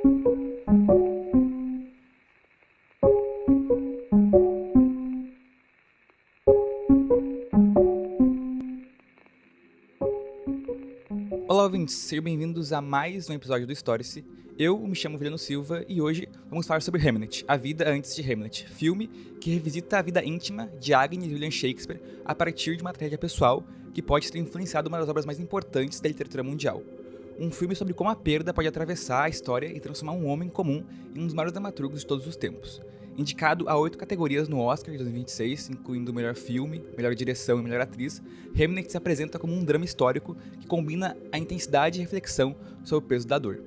Olá, ouvintes, sejam bem-vindos a mais um episódio do Storyse. Eu me chamo Juliano Silva e hoje vamos falar sobre Hamlet, A Vida Antes de Hamlet, filme que revisita a vida íntima de Agnes e William Shakespeare a partir de uma tragédia pessoal que pode ter influenciado uma das obras mais importantes da literatura mundial. Um filme sobre como a perda pode atravessar a história e transformar um homem comum em um dos maiores dramaturgos de todos os tempos. Indicado a 8 categorias no Oscar de 2026, incluindo melhor filme, melhor direção e melhor atriz, Hamlet se apresenta como um drama histórico que combina a intensidade e reflexão sobre o peso da dor.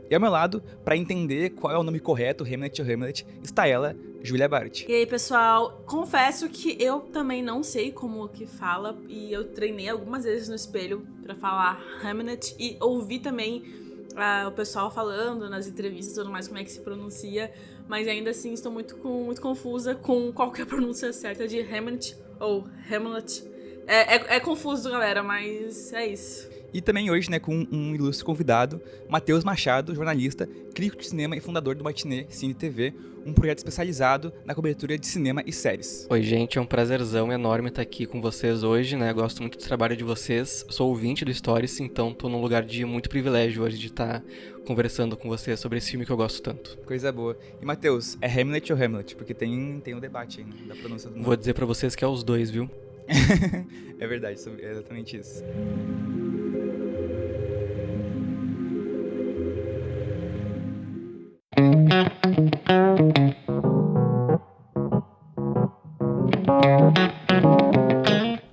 E ao meu lado, para entender qual é o nome correto, Hamlet ou Hamlet, está ela, Julia Bart. E aí, pessoal, confesso que eu também não sei como que fala e eu treinei algumas vezes no espelho para falar Hamlet e ouvi também o pessoal falando nas entrevistas e tudo mais como é que se pronuncia, mas ainda assim estou muito confusa com qual que é a pronúncia certa de Hamlet ou Hamlet. É confuso, galera, mas é isso. E também hoje, com um ilustre convidado, Matheus Machado, jornalista, crítico de cinema e fundador do Matinê Cine TV, um projeto especializado na cobertura de cinema e séries. Oi, gente, é um prazerzão enorme estar aqui com vocês hoje, Gosto muito do trabalho de vocês, sou ouvinte do Storyse, então tô num lugar de muito privilégio hoje de estar conversando com vocês sobre esse filme que eu gosto tanto. Coisa boa. E, Matheus, é Hamlet ou Hamlet? Porque tem um debate aí, da pronúncia do nome. Vou dizer pra vocês que é os dois, viu? É verdade, é exatamente isso.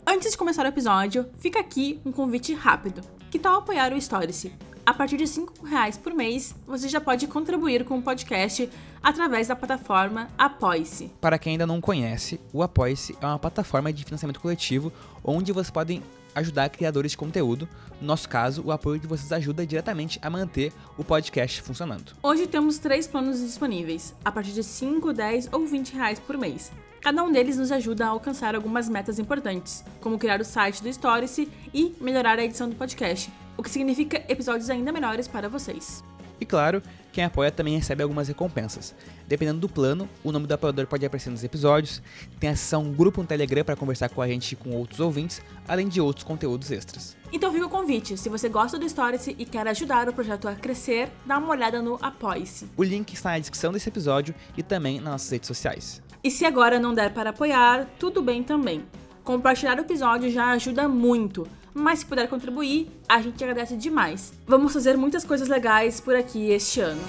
Antes de começar o episódio, fica aqui um convite rápido. Que tal apoiar o Storyse? A partir de R$5 por mês, você já pode contribuir com o podcast através da plataforma Apoie-se. Para quem ainda não conhece, o Apoie-se é uma plataforma de financiamento coletivo onde vocês podem ajudar criadores de conteúdo. No nosso caso, o apoio de vocês ajuda diretamente a manter o podcast funcionando. Hoje temos 3 planos disponíveis, a partir de 5, 10 ou R$20 por mês. Cada um deles nos ajuda a alcançar algumas metas importantes, como criar o site do Storyse e melhorar a edição do podcast, o que significa episódios ainda melhores para vocês. E claro, quem apoia também recebe algumas recompensas. Dependendo do plano, o nome do apoiador pode aparecer nos episódios, tem a seção grupo no Telegram para conversar com a gente e com outros ouvintes, além de outros conteúdos extras. Então fica o convite, se você gosta do Storyse e quer ajudar o projeto a crescer, dá uma olhada no Apoie-se. O link está na descrição desse episódio e também nas nossas redes sociais. E se agora não der para apoiar, tudo bem também. Compartilhar o episódio já ajuda muito, mas se puder contribuir, a gente agradece demais. Vamos fazer muitas coisas legais por aqui este ano.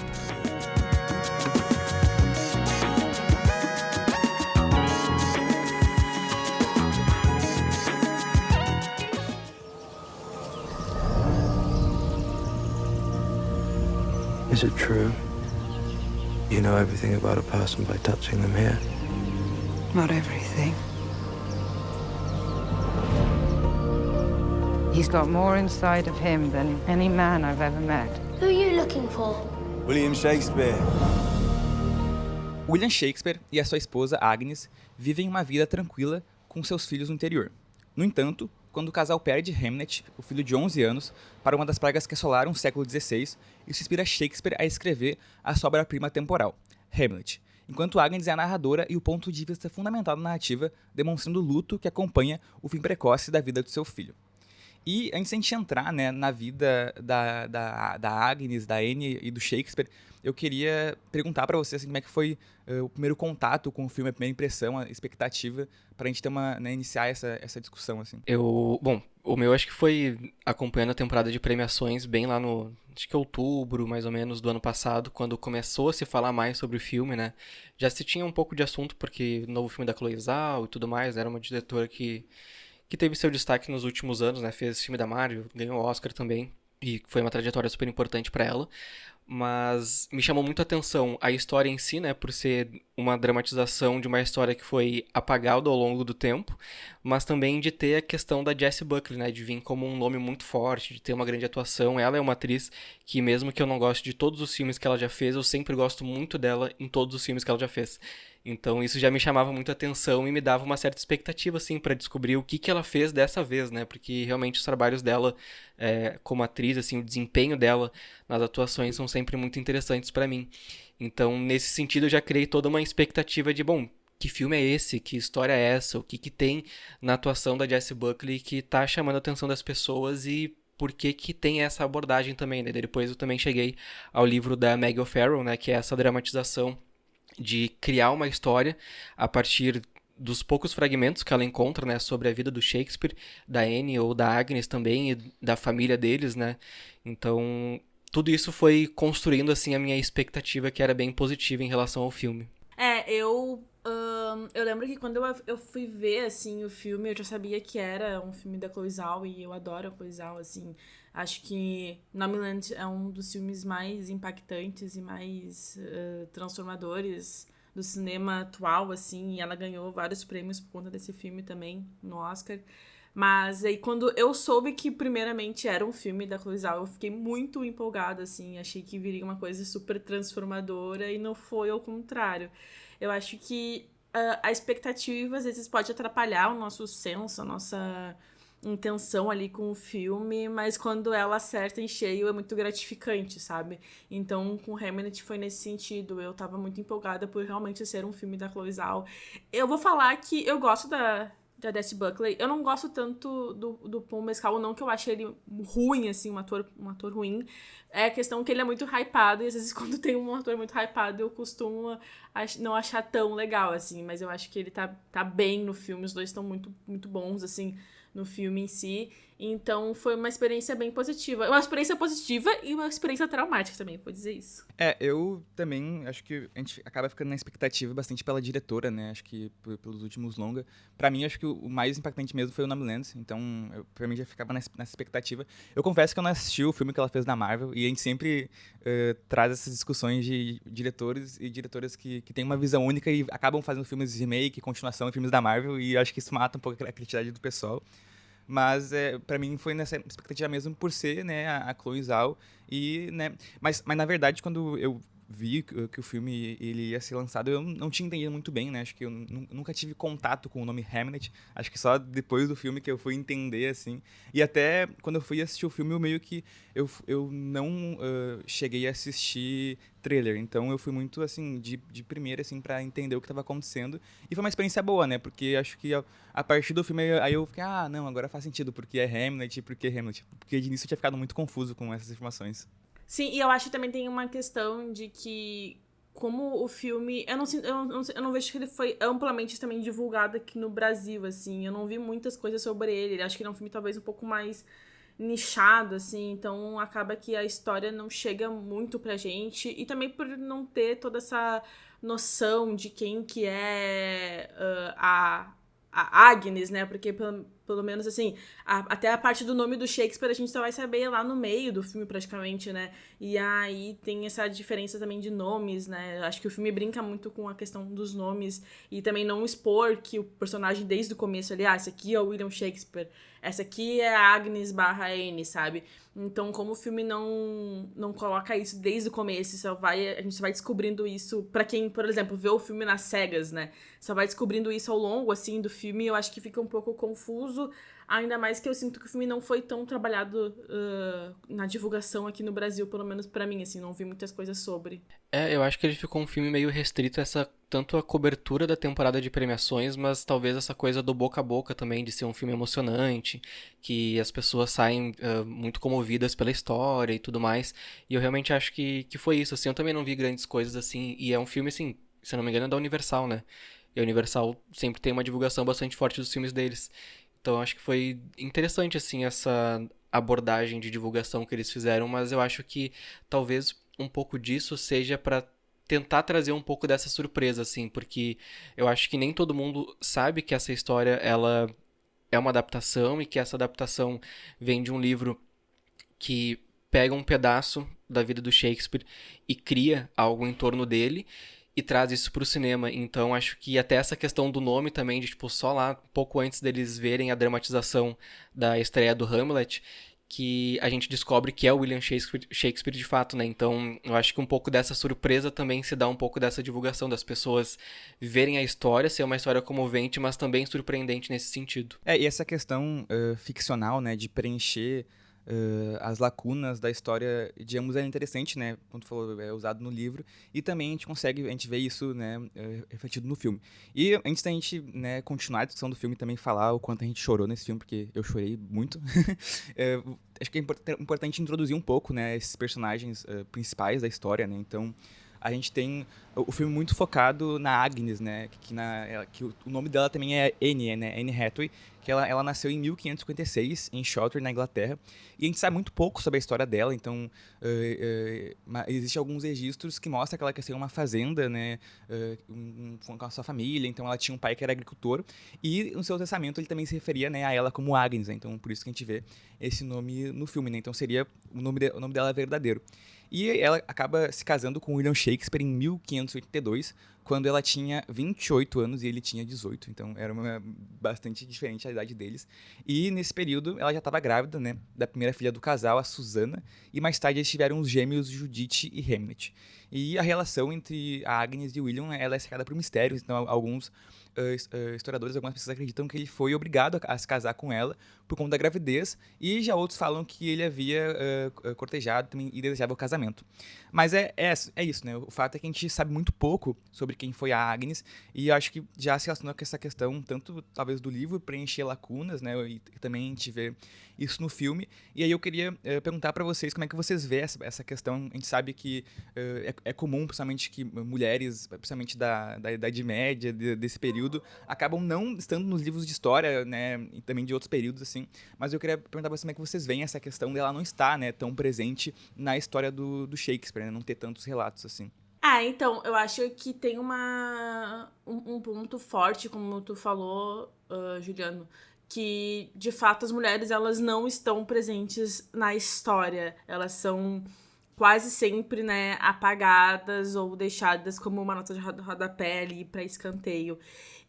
Is it true? You know everything about a person by touching them here? Not everything. He's got more inside of him than any man I've ever met. Who are you looking for? William Shakespeare. William Shakespeare e a sua esposa Agnes vivem uma vida tranquila com seus filhos no interior. No entanto, quando o casal perde Hamlet, o filho de 11 anos, para uma das pragas que assolaram o século XVI, isso inspira Shakespeare a escrever a sua obra-prima temporal, Hamlet, enquanto Agnes é a narradora e o ponto de vista fundamental da narrativa, demonstrando o luto que acompanha o fim precoce da vida do seu filho. E antes de a gente entrar na vida da Agnes, da Anne e do Shakespeare, eu queria perguntar para vocês como é que foi o primeiro contato com o filme, a primeira impressão, a expectativa, para a gente ter iniciar essa discussão. Assim. O meu acho que foi acompanhando a temporada de premiações bem lá no, acho que outubro, mais ou menos, do ano passado, quando começou a se falar mais sobre o filme, Já se tinha um pouco de assunto, porque o novo filme da Chloe Zhao e tudo mais, era uma diretora que teve seu destaque nos últimos anos, fez filme da Marvel, ganhou o Oscar também, e foi uma trajetória super importante para ela. Mas me chamou muito a atenção a história em si, por ser uma dramatização de uma história que foi apagada ao longo do tempo, mas também de ter a questão da Jessie Buckley, de vir como um nome muito forte, de ter uma grande atuação. Ela é uma atriz que, mesmo que eu não goste de todos os filmes que ela já fez, eu sempre gosto muito dela em todos os filmes que ela já fez. Então isso já me chamava muito a atenção e me dava uma certa expectativa, assim, para descobrir o que ela fez dessa vez, né? Porque realmente os trabalhos dela como atriz, assim, o desempenho dela nas atuações são sempre muito interessantes para mim. Então, nesse sentido, eu já criei toda uma expectativa de, bom, que filme é esse? Que história é essa? O que tem na atuação da Jessie Buckley que tá chamando a atenção das pessoas e por que tem essa abordagem também, né? Depois eu também cheguei ao livro da Meg O'Farrell, né? Que é essa dramatização de criar uma história a partir dos poucos fragmentos que ela encontra, né? Sobre a vida do Shakespeare, da Anne ou da Agnes também e da família deles, né? Então, tudo isso foi construindo, assim, a minha expectativa que era bem positiva em relação ao filme. Eu lembro que quando eu fui ver, assim, o filme, eu já sabia que era um filme da Chloe Zhao, e eu adoro a Chloe Zhao, assim. Acho que Nomadland é um dos filmes mais impactantes e mais transformadores do cinema atual, assim, e ela ganhou vários prêmios por conta desse filme também, no Oscar. Mas aí quando eu soube que primeiramente era um filme da Chloe Zhao, eu fiquei muito empolgada, assim, achei que viria uma coisa super transformadora e não foi ao contrário. Eu acho que a expectativa às vezes pode atrapalhar o nosso senso, a nossa intenção ali com o filme, mas quando ela acerta em cheio é muito gratificante, sabe? Então com Hamnet foi nesse sentido, eu tava muito empolgada por realmente ser um filme da Chloe Zhao. Eu vou falar que eu gosto da Jessie Buckley. Eu não gosto tanto do Paul Mescal, não que eu ache ele ruim, assim, um ator ruim. É a questão que ele é muito hypado, e às vezes quando tem um ator muito hypado, eu costumo não achar tão legal, assim. Mas eu acho que ele tá bem no filme, os dois estão muito, muito bons, assim, no filme em si. Então foi uma experiência bem positiva. Uma experiência positiva e uma experiência traumática também, vou dizer isso. Eu também acho que a gente acaba ficando na expectativa bastante pela diretora, né? Acho que pelos últimos longa. Pra mim, acho que o mais impactante mesmo foi o Nomadland, então pra mim já ficava nessa expectativa. Eu confesso que eu não assisti o filme que ela fez na Marvel, e a gente sempre traz essas discussões de diretores e diretoras que têm uma visão única e acabam fazendo filmes de remake, continuação, filmes da Marvel, e acho que isso mata um pouco a criatividade do pessoal. Mas pra mim foi nessa expectativa mesmo por ser, né, a Chloe Zhao. E, né, mas na verdade, quando eu vi que o filme ele ia ser lançado, eu não tinha entendido muito bem, né? Acho que eu nunca tive contato com o nome Hamnet. Acho que só depois do filme que eu fui entender, assim. E até quando eu fui assistir o filme, eu meio que eu não cheguei a assistir trailer. Então eu fui muito, assim, de primeira, assim, pra entender o que estava acontecendo. E foi uma experiência boa, né? Porque acho que a partir do filme, aí eu fiquei, não, agora faz sentido, porque é Hamlet, porque Hamlet. Porque de início eu tinha ficado muito confuso com essas informações. Sim, e eu acho que também tem uma questão de que, como o filme... Eu não vejo que ele foi amplamente também divulgado aqui no Brasil, assim. Eu não vi muitas coisas sobre ele. Acho que ele é um filme talvez um pouco mais nichado, assim. Então, acaba que a história não chega muito pra gente. E também por não ter toda essa noção de quem que é a Agnes, né? Porque pelo menos, assim, até a parte do nome do Shakespeare a gente só vai saber lá no meio do filme, praticamente, né? E aí tem essa diferença também de nomes, né? Acho que o filme brinca muito com a questão dos nomes e também não expor que o personagem desde o começo ali, esse aqui é o William Shakespeare, essa aqui é a Agnes / Anne, sabe? Então, como o filme não coloca isso desde o começo, a gente só vai descobrindo isso pra quem, por exemplo, vê o filme nas cegas, né? Só vai descobrindo isso ao longo, assim, do filme, eu acho que fica um pouco confuso, ainda mais que eu sinto que o filme não foi tão trabalhado na divulgação aqui no Brasil, pelo menos pra mim, assim, não vi muitas coisas sobre. Eu acho que ele ficou um filme meio restrito a tanto a cobertura da temporada de premiações, mas talvez essa coisa do boca a boca também, de ser um filme emocionante, que as pessoas saem muito comovidas pela história e tudo mais, e eu realmente acho que foi isso, assim, eu também não vi grandes coisas assim, e é um filme, assim, se eu não me engano é da Universal, né, e a Universal sempre tem uma divulgação bastante forte dos filmes deles, então eu acho que foi interessante, assim, essa abordagem de divulgação que eles fizeram, mas eu acho que talvez um pouco disso seja para tentar trazer um pouco dessa surpresa, assim, porque eu acho que nem todo mundo sabe que essa história, ela é uma adaptação e que essa adaptação vem de um livro que pega um pedaço da vida do Shakespeare e cria algo em torno dele e traz isso pro cinema. Então, acho que até essa questão do nome também, de, tipo, só lá, pouco antes deles verem a dramatização da estreia do Hamlet, que a gente descobre que é o William Shakespeare de fato, né? Então, eu acho que um pouco dessa surpresa também se dá um pouco dessa divulgação das pessoas verem a história, ser uma história comovente, mas também surpreendente nesse sentido. E essa questão ficcional, né, de preencher as lacunas da história de ambos é interessante, né, como tu falou, é usado no livro, e também a gente vê isso, né, refletido no filme. E antes da gente, né, continuar a discussão do filme, também falar o quanto a gente chorou nesse filme, porque eu chorei muito, acho que é importante introduzir um pouco, né, esses personagens principais da história, né, então a gente tem o filme muito focado na Agnes, né, que o nome dela também é Anne, né, Anne Hathaway, que ela nasceu em 1556, em Shropshire, na Inglaterra, e a gente sabe muito pouco sobre a história dela, então existem alguns registros que mostram que ela cresceu em uma fazenda, né, com a sua família, então ela tinha um pai que era agricultor, e no seu testamento ele também se referia, né, a ela como Agnes, né, então por isso que a gente vê esse nome no filme, né, então seria o nome dela verdadeiro. E ela acaba se casando com William Shakespeare em 1582, quando ela tinha 28 anos e ele tinha 18. Então era bastante diferente a idade deles. E nesse período ela já estava grávida, né, da primeira filha do casal, a Susana, e mais tarde eles tiveram os gêmeos Judith e Hamlet. E a relação entre a Agnes e o William, ela é cercada por mistérios, então alguns historiadores, algumas pessoas acreditam que ele foi obrigado a se casar com ela por conta da gravidez, e já outros falam que ele havia cortejado também e desejava o casamento. Mas é isso, né? O fato é que a gente sabe muito pouco sobre quem foi a Agnes, e acho que já se relaciona com essa questão, tanto talvez do livro preencher lacunas, né? E também a gente vê isso no filme. E aí eu queria perguntar para vocês como é que vocês vê essa questão. A gente sabe que é comum, principalmente, que mulheres, principalmente da Idade Média, desse período, acabam não estando nos livros de história, né? E também de outros períodos, assim. Mas eu queria perguntar pra vocês como é que vocês veem essa questão dela não estar, né, tão presente na história do Shakespeare, né? Não ter tantos relatos assim. Então, eu acho que tem um ponto forte, como tu falou, Juliano, que, de fato, as mulheres, elas não estão presentes na história. Elas são quase sempre, né, apagadas ou deixadas como uma nota de rodapé ali para escanteio.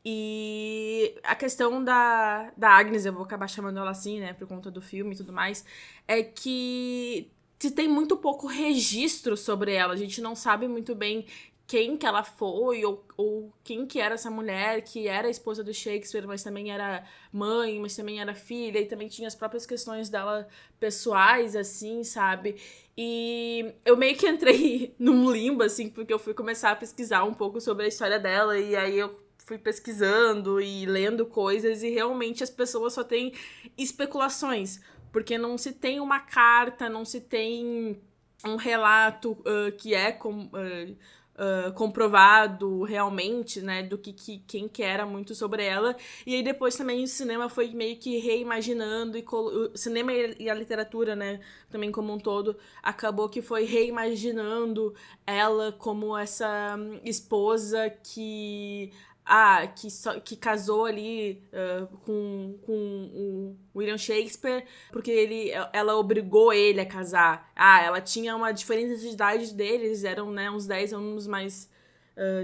E a questão da Agnes, eu vou acabar chamando ela assim, né, por conta do filme e tudo mais, é que se tem muito pouco registro sobre ela. A gente não sabe muito bem quem que ela foi ou quem que era essa mulher que era a esposa do Shakespeare, mas também era mãe, mas também era filha, e também tinha as próprias questões dela pessoais, assim, sabe? E eu meio que entrei num limbo, assim, porque eu fui começar a pesquisar um pouco sobre a história dela, e aí eu fui pesquisando e lendo coisas, e realmente as pessoas só têm especulações, porque não se tem uma carta, não se tem um relato que é comprovado realmente, né, do quem que era muito sobre ela. E aí depois também o cinema foi meio que reimaginando, o cinema e a literatura, né, também como um todo, acabou que foi reimaginando ela como essa esposa que casou ali com o William Shakespeare, porque ela obrigou ele a casar. Ela tinha uma diferença de idade deles, eram, né, uns 10 anos mais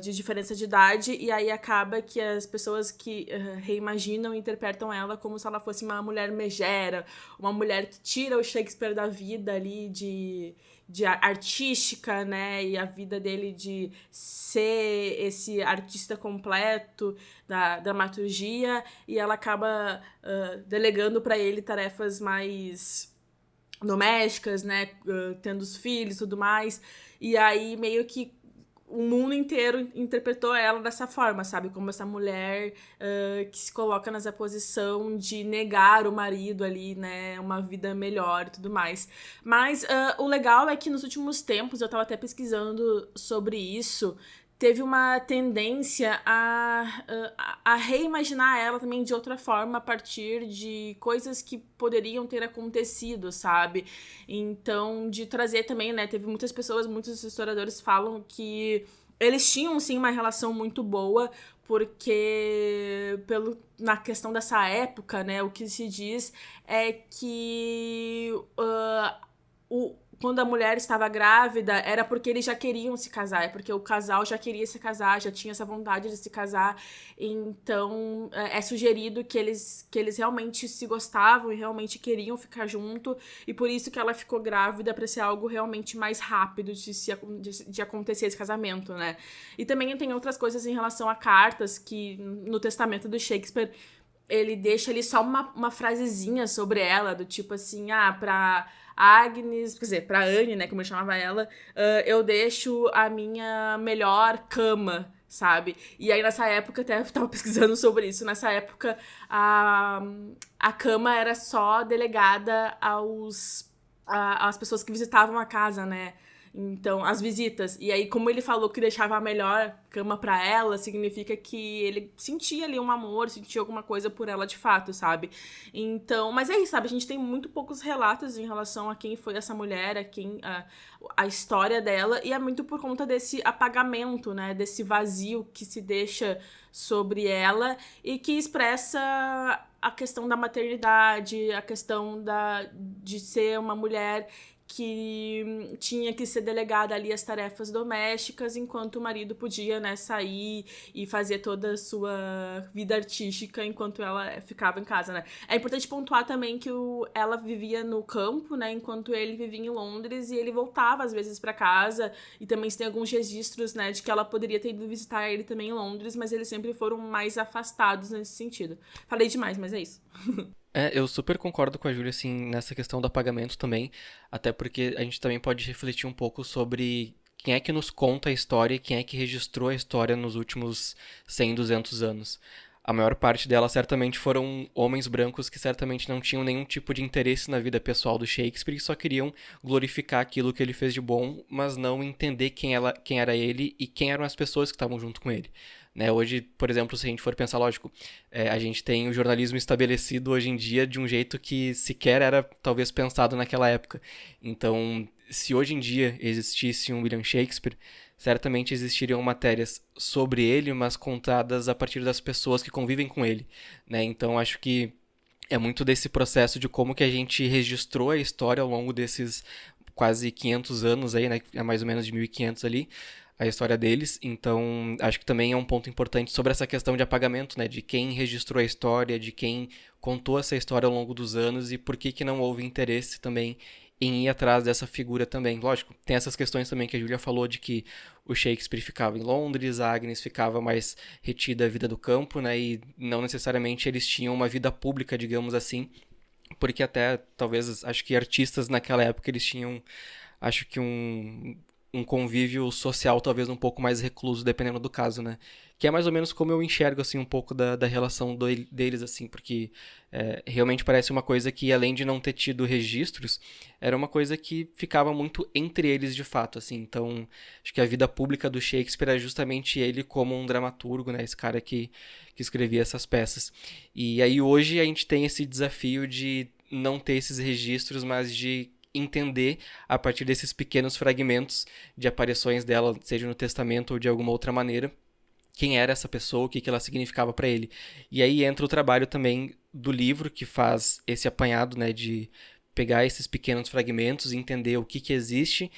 de diferença de idade, e aí acaba que as pessoas que reimaginam e interpretam ela como se ela fosse uma mulher megera, uma mulher que tira o Shakespeare da vida ali de artística, né, e a vida dele de ser esse artista completo da dramaturgia, e ela acaba delegando para ele tarefas mais domésticas, né, tendo os filhos e tudo mais, e aí meio que o mundo inteiro interpretou ela dessa forma, sabe? Como essa mulher que se coloca nessa posição de negar o marido ali, né? Uma vida melhor e tudo mais. Mas o legal é que nos últimos tempos, eu tava até pesquisando sobre isso, teve uma tendência a reimaginar ela também de outra forma a partir de coisas que poderiam ter acontecido, sabe? Então, de trazer também, né? Teve muitas pessoas, muitos historiadores falam que eles tinham, sim, uma relação muito boa, porque na questão dessa época, né? O que se diz é que quando a mulher estava grávida, era porque eles já queriam se casar, é porque o casal já queria se casar, já tinha essa vontade de se casar. Então, é sugerido que eles realmente se gostavam e realmente queriam ficar junto, e por isso que ela ficou grávida, pra ser algo realmente mais rápido de acontecer esse casamento, né? E também tem outras coisas em relação a cartas, que no testamento do Shakespeare, ele deixa ali só uma frasezinha sobre ela, do tipo assim, pra Agnes, quer dizer, pra Anne, né, como eu chamava ela, eu deixo a minha melhor cama, sabe? E aí, nessa época, até eu tava pesquisando sobre isso, nessa época, a cama era só delegada às pessoas que visitavam a casa, né? Então, as visitas. E aí, como ele falou que deixava a melhor cama pra ela, significa que ele sentia ali um amor, sentia alguma coisa por ela de fato, sabe? Então, mas é isso, sabe? A gente tem muito poucos relatos em relação a quem foi essa mulher, a história dela, e é muito por conta desse apagamento, né? Desse vazio que se deixa sobre ela e que expressa a questão da maternidade, a questão de ser uma mulher que tinha que ser delegada ali as tarefas domésticas, enquanto o marido podia, né, sair e fazer toda a sua vida artística enquanto ela ficava em casa, né. É importante pontuar também que ela vivia no campo, né, enquanto ele vivia em Londres, e ele voltava às vezes para casa, e também tem alguns registros, né, de que ela poderia ter ido visitar ele também em Londres, mas eles sempre foram mais afastados nesse sentido. Falei demais, mas é isso. Eu super concordo com a Júlia, assim, nessa questão do apagamento também, até porque a gente também pode refletir um pouco sobre quem é que nos conta a história e quem é que registrou a história nos últimos 100, 200 anos. A maior parte dela certamente foram homens brancos que certamente não tinham nenhum tipo de interesse na vida pessoal do Shakespeare e só queriam glorificar aquilo que ele fez de bom, mas não entender quem era ele e quem eram as pessoas que estavam junto com ele. Né, hoje, por exemplo, se a gente for pensar, lógico, a gente tem o jornalismo estabelecido hoje em dia de um jeito que sequer era talvez pensado naquela época. Então, se hoje em dia existisse um William Shakespeare, certamente existiriam matérias sobre ele, mas contadas a partir das pessoas que convivem com ele. Né? Então, acho que é muito desse processo de como que a gente registrou a história ao longo desses quase 500 anos aí, né? É mais ou menos de 1500 ali, a história deles. Então, acho que também é um ponto importante sobre essa questão de apagamento, né? De quem registrou a história, de quem contou essa história ao longo dos anos e por que não houve interesse também em ir atrás dessa figura também. Lógico, tem essas questões também que a Júlia falou de que o Shakespeare ficava em Londres, a Agnes ficava mais retida à vida do campo, né? E não necessariamente eles tinham uma vida pública, digamos assim, porque até, talvez, acho que artistas naquela época eles tinham, acho que um convívio social talvez um pouco mais recluso, dependendo do caso, né? Que é mais ou menos como eu enxergo, assim, um pouco da relação deles, assim, porque realmente parece uma coisa que, além de não ter tido registros, era uma coisa que ficava muito entre eles, de fato, assim. Então, acho que a vida pública do Shakespeare é justamente ele como um dramaturgo, né? Esse cara que escrevia essas peças. E aí, hoje, a gente tem esse desafio de não ter esses registros, mas de entender a partir desses pequenos fragmentos de aparições dela, seja no testamento ou de alguma outra maneira, quem era essa pessoa, o que ela significava para ele. E aí entra o trabalho também do livro, que faz esse apanhado, né, de pegar esses pequenos fragmentos e entender o que existe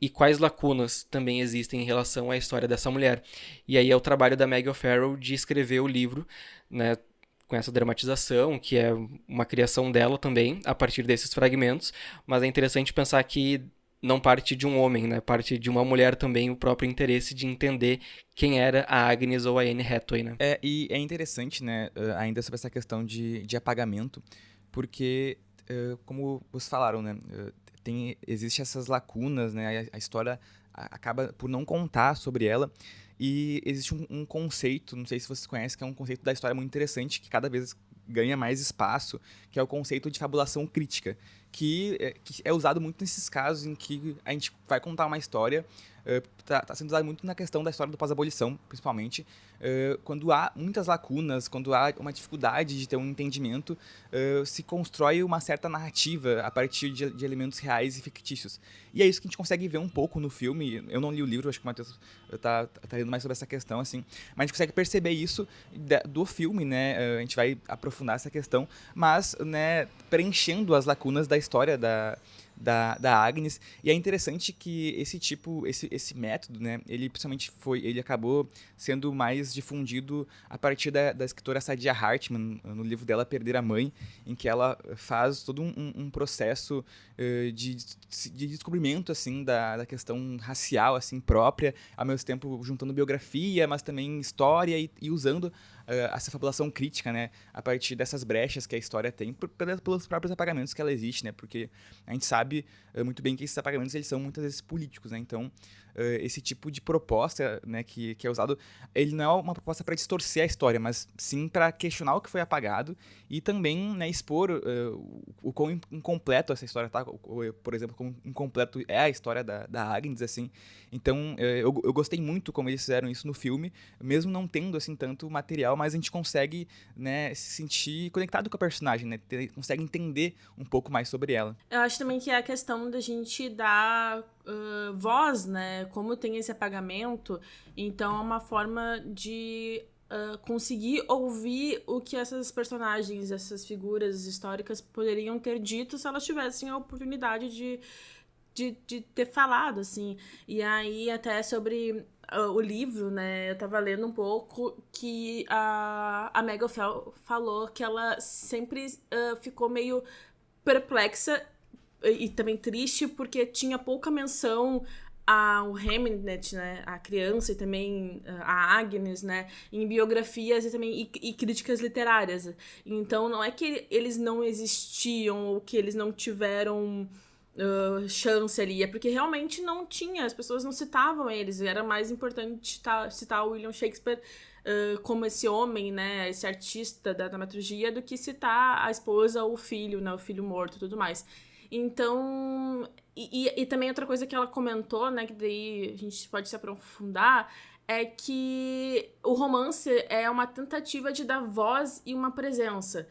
e quais lacunas também existem em relação à história dessa mulher. E aí é o trabalho da Meg O'Farrell de escrever o livro, né, com essa dramatização, que é uma criação dela também, a partir desses fragmentos, mas é interessante pensar que não parte de um homem, né? Parte de uma mulher também, o próprio interesse de entender quem era a Agnes ou a Anne Hathaway, né? E é interessante, né, ainda sobre essa questão de apagamento, porque, como vocês falaram, né, existe essas lacunas, né, a história acaba por não contar sobre ela, e existe um conceito, não sei se vocês conhecem, que é um conceito da história muito interessante, que cada vez ganha mais espaço, que é o conceito de fabulação crítica, que é usado muito nesses casos em que a gente vai contar uma história, está sendo usado muito na questão da história do pós-abolição, principalmente, quando há muitas lacunas, quando há uma dificuldade de ter um entendimento, se constrói uma certa narrativa a partir de elementos reais e fictícios. E é isso que a gente consegue ver um pouco no filme. Eu não li o livro, acho que o Matheus tá lendo mais sobre essa questão, assim, mas a gente consegue perceber isso do filme, né? A gente vai aprofundar essa questão, mas, né, preenchendo as lacunas da história da Agnes. E é interessante que esse método, né, ele acabou sendo mais difundido a partir da escritora Saidiya Hartman, no livro dela Perder a Mãe, em que ela faz todo um processo de descobrimento, assim, da questão racial, assim, própria, ao mesmo tempo juntando biografia, mas também história e usando essa fabulação crítica, né, a partir dessas brechas que a história tem, pelos próprios apagamentos que ela existe, né, porque a gente sabe muito bem que esses apagamentos eles são muitas vezes políticos, né, então esse tipo de proposta, né, que é usado, ele não é uma proposta para distorcer a história, mas sim para questionar o que foi apagado e também, né, expor o quão incompleto essa história tá, por exemplo, como incompleto é a história da Agnes, assim. Então, eu gostei muito como eles fizeram isso no filme, mesmo não tendo, assim, tanto material, mas a gente consegue, né, se sentir conectado com a personagem, né, consegue entender um pouco mais sobre ela. Eu acho também que é a questão da gente dar voz, né? Como tem esse apagamento, então é uma forma de conseguir ouvir o que essas personagens, essas figuras históricas poderiam ter dito se elas tivessem a oportunidade de ter falado, assim. E aí, até sobre o livro, né? Eu tava lendo um pouco que a Megan falou que ela sempre ficou meio perplexa e também triste porque tinha pouca menção ao Hamnet, né, a criança, e também a Agnes, né, em biografias e também e críticas literárias. Então não é que eles não existiam ou que eles não tiveram chance ali, é porque realmente não tinha, as pessoas não citavam eles, era mais importante citar o William Shakespeare como esse homem, né, esse artista da dramaturgia, do que citar a esposa ou o filho, né, o filho morto e tudo mais. Então, e também outra coisa que ela comentou, né, que daí a gente pode se aprofundar, é que o romance é uma tentativa de dar voz e uma presença.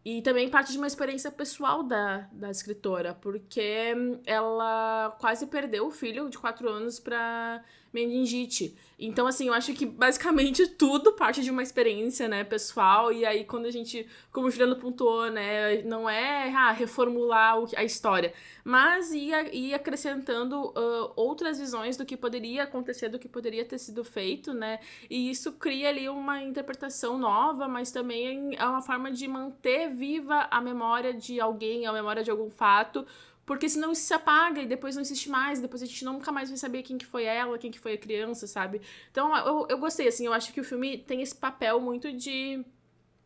E também parte de uma experiência pessoal da escritora, porque ela quase perdeu o filho de 4 anos pra meningite. Então, assim, eu acho que basicamente tudo parte de uma experiência, né, pessoal. E aí, quando a gente, como o Juliano pontuou, né, não é reformular a história, mas ir acrescentando outras visões do que poderia acontecer, do que poderia ter sido feito, né? E isso cria ali uma interpretação nova, mas também é uma forma de manter viva a memória de alguém, a memória de algum fato, porque senão isso se apaga e depois não existe mais, depois a gente nunca mais vai saber quem que foi ela, quem que foi a criança, sabe? Então eu gostei, assim, eu acho que o filme tem esse papel muito de...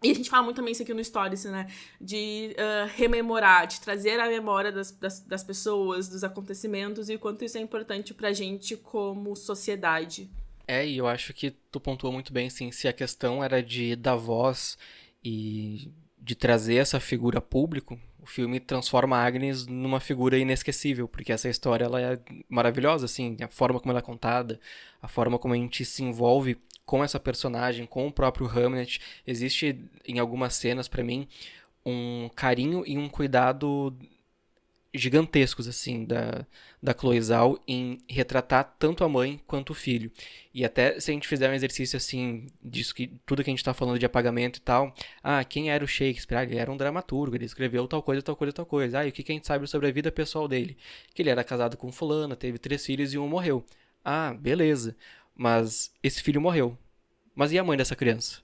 E a gente fala muito também isso aqui no Stories, né? De rememorar, de trazer a memória das pessoas, dos acontecimentos e o quanto isso é importante pra gente como sociedade. E eu acho que tu pontuou muito bem, assim, se a questão era de dar voz e de trazer essa figura a público, o filme transforma a Agnes numa figura inesquecível, porque essa história ela é maravilhosa, assim, a forma como ela é contada, a forma como a gente se envolve com essa personagem, com o próprio Hamnet. Existe, em algumas cenas, pra mim, um carinho e um cuidado gigantescos, assim, da Chloe Zhao em retratar tanto a mãe quanto o filho. E até se a gente fizer um exercício, assim, disso que tudo que a gente tá falando de apagamento e tal, quem era o Shakespeare? Ele era um dramaturgo, ele escreveu tal coisa, tal coisa, tal coisa. E o que a gente sabe sobre a vida pessoal dele? Que ele era casado com fulana, teve 3 filhos e um morreu. Beleza. Mas esse filho morreu. Mas e a mãe dessa criança?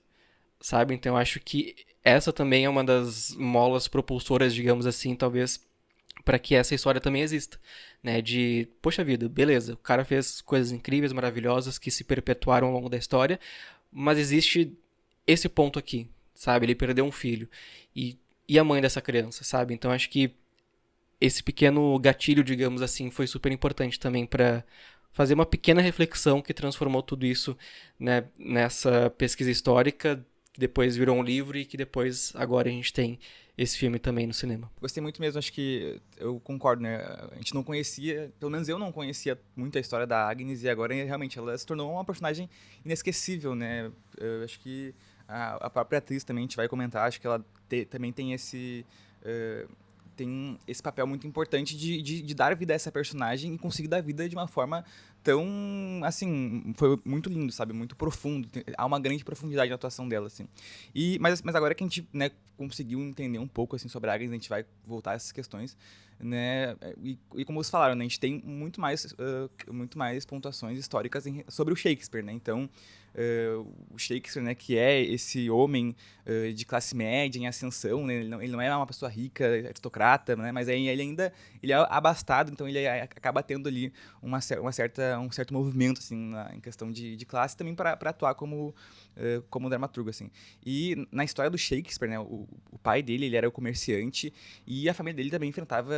Sabe? Então eu acho que essa também é uma das molas propulsoras, digamos assim, talvez, para que essa história também exista, né? De, poxa vida, beleza, o cara fez coisas incríveis, maravilhosas, que se perpetuaram ao longo da história, mas existe esse ponto aqui, sabe? Ele perdeu um filho. E a mãe dessa criança, sabe? Então acho que esse pequeno gatilho, digamos assim, foi super importante também para fazer uma pequena reflexão que transformou tudo isso, né, nessa pesquisa histórica, que depois virou um livro e que depois, agora, a gente tem esse filme também no cinema. Gostei muito mesmo, acho que eu concordo, né? A gente não conhecia, pelo menos eu não conhecia muito a história da Agnes, e agora realmente ela se tornou uma personagem inesquecível, né? Eu acho que a própria atriz também, a gente vai comentar, acho que ela também tem esse papel muito importante de dar vida a essa personagem e conseguir dar vida de uma forma tão, assim, foi muito lindo, sabe? Muito profundo. Há uma grande profundidade na atuação dela, assim. Mas agora que a gente, né, conseguiu entender um pouco, assim, sobre a Agnes, a gente vai voltar a essas questões. né? E como vocês falaram, né, a gente tem muito mais pontuações históricas sobre o Shakespeare, né? Então, o Shakespeare, né, que é esse homem de classe média em ascensão, né? Ele não é uma pessoa rica, aristocrata, né? Mas ele ainda ele é abastado, então ele acaba tendo ali um certo movimento, assim, em questão de classe, também para atuar como dramaturgo, assim. E na história do Shakespeare, né, o pai dele, ele era o comerciante e a família dele também enfrentava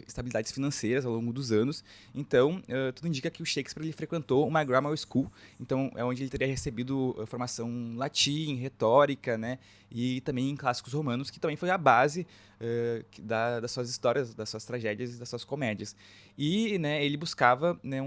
estabilidades financeiras ao longo dos anos. Então, tudo indica que o Shakespeare ele frequentou uma grammar school, então é onde ele teria recebido formação em latim, retórica, né, e também em clássicos romanos, que também foi a base das suas histórias, das suas tragédias e das suas comédias. E, né, ele buscava, né,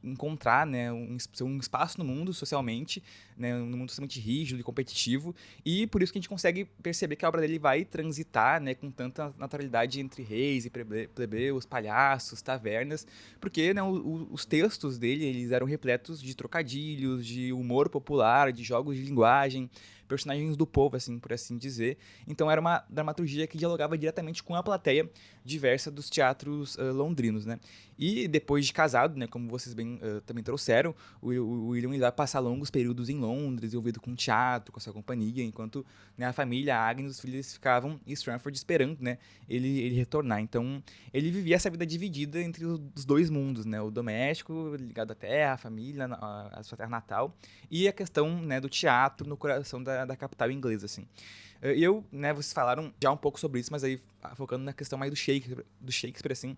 encontrar, né, um espaço no mundo socialmente, né, num mundo socialmente rígido e competitivo, e por isso que a gente consegue perceber que a obra dele vai transitar, né, com tanta naturalidade entre reis e plebeus, palhaços, tavernas, porque, né, os textos dele eles eram repletos de trocadilhos, de humor popular, de jogos de linguagem, personagens do povo, assim, por assim dizer. Então era uma dramaturgia que dialogava diretamente com a plateia diversa dos teatros londrinos, né? E depois de casado, né, como vocês bem também trouxeram, o William ele vai passar longos períodos em Londres, envolvido com teatro, com a sua companhia, enquanto, né, a família, a Agnes e os filhos ficavam em Stratford esperando, né, ele retornar. Então, ele vivia essa vida dividida entre os dois mundos, né, o doméstico, ligado à terra, à família, à sua terra natal, e a questão, né, do teatro no coração da capital inglesa, assim. Né, vocês falaram já um pouco sobre isso, mas aí focando na questão mais do Shakespeare, assim,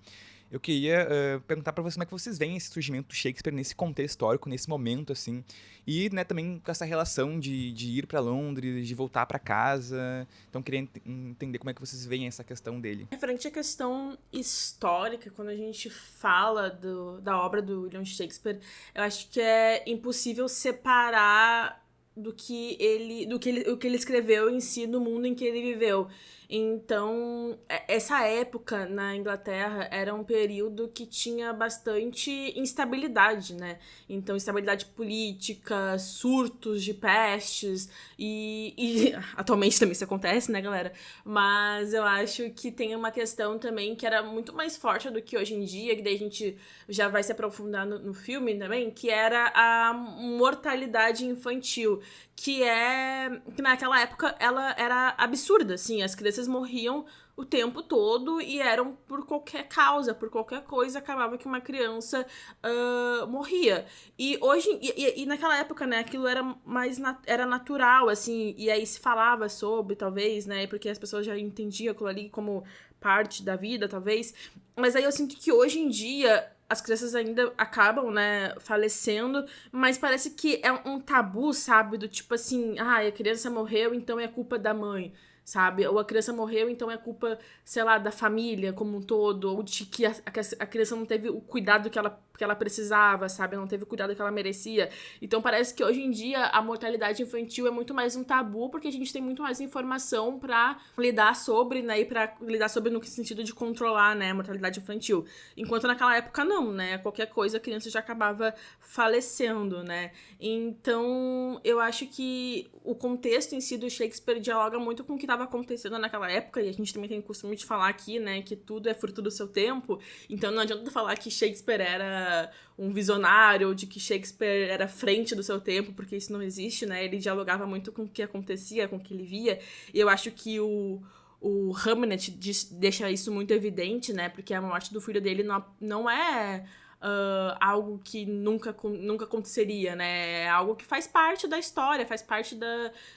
eu queria perguntar para vocês como é que vocês veem esse surgimento do Shakespeare nesse contexto histórico, nesse momento, assim, e, né, também com essa relação de ir para Londres, de voltar para casa. Então, queria entender como é que vocês veem essa questão dele. Referente à questão histórica, quando a gente fala da obra do William Shakespeare, eu acho que é impossível separar o que ele escreveu em si do mundo em que ele viveu. Então, essa época na Inglaterra era um período que tinha bastante instabilidade, né? Então, instabilidade política, surtos de pestes, e atualmente também isso acontece, né, galera? Mas eu acho que tem uma questão também que era muito mais forte do que hoje em dia, que daí a gente já vai se aprofundar no filme também, que era a mortalidade infantil, que naquela época ela era absurda, assim, as crianças morriam o tempo todo e eram por qualquer causa, por qualquer coisa, acabava que uma criança morria. E hoje, e naquela época, né, aquilo era era natural, assim, e aí se falava sobre, talvez, né, porque as pessoas já entendiam aquilo ali como parte da vida, talvez, mas aí eu sinto que hoje em dia as crianças ainda acabam, né, falecendo, mas parece que é um tabu, sabe? Do tipo assim, a criança morreu, então é culpa da mãe, sabe? Ou a criança morreu, então é culpa, sei lá, da família como um todo, ou de que a criança não teve o cuidado que ela precisava, sabe? Não teve o cuidado que ela merecia. Então parece que hoje em dia a mortalidade infantil é muito mais um tabu, porque a gente tem muito mais informação pra lidar sobre, né? E pra lidar sobre no sentido de controlar, né, a mortalidade infantil. Enquanto naquela época não, né? Qualquer coisa a criança já acabava falecendo, né? Então eu acho que o contexto em si do Shakespeare dialoga muito com o que estava acontecendo naquela época, e a gente também tem o costume de falar aqui, né, que tudo é fruto do seu tempo, então não adianta falar que Shakespeare era um visionário, ou de que Shakespeare era frente do seu tempo, porque isso não existe, né, ele dialogava muito com o que acontecia, com o que ele via, e eu acho que o Hamlet deixa isso muito evidente, né, porque a morte do filho dele não é algo que nunca aconteceria, né? É algo que faz parte da história, faz parte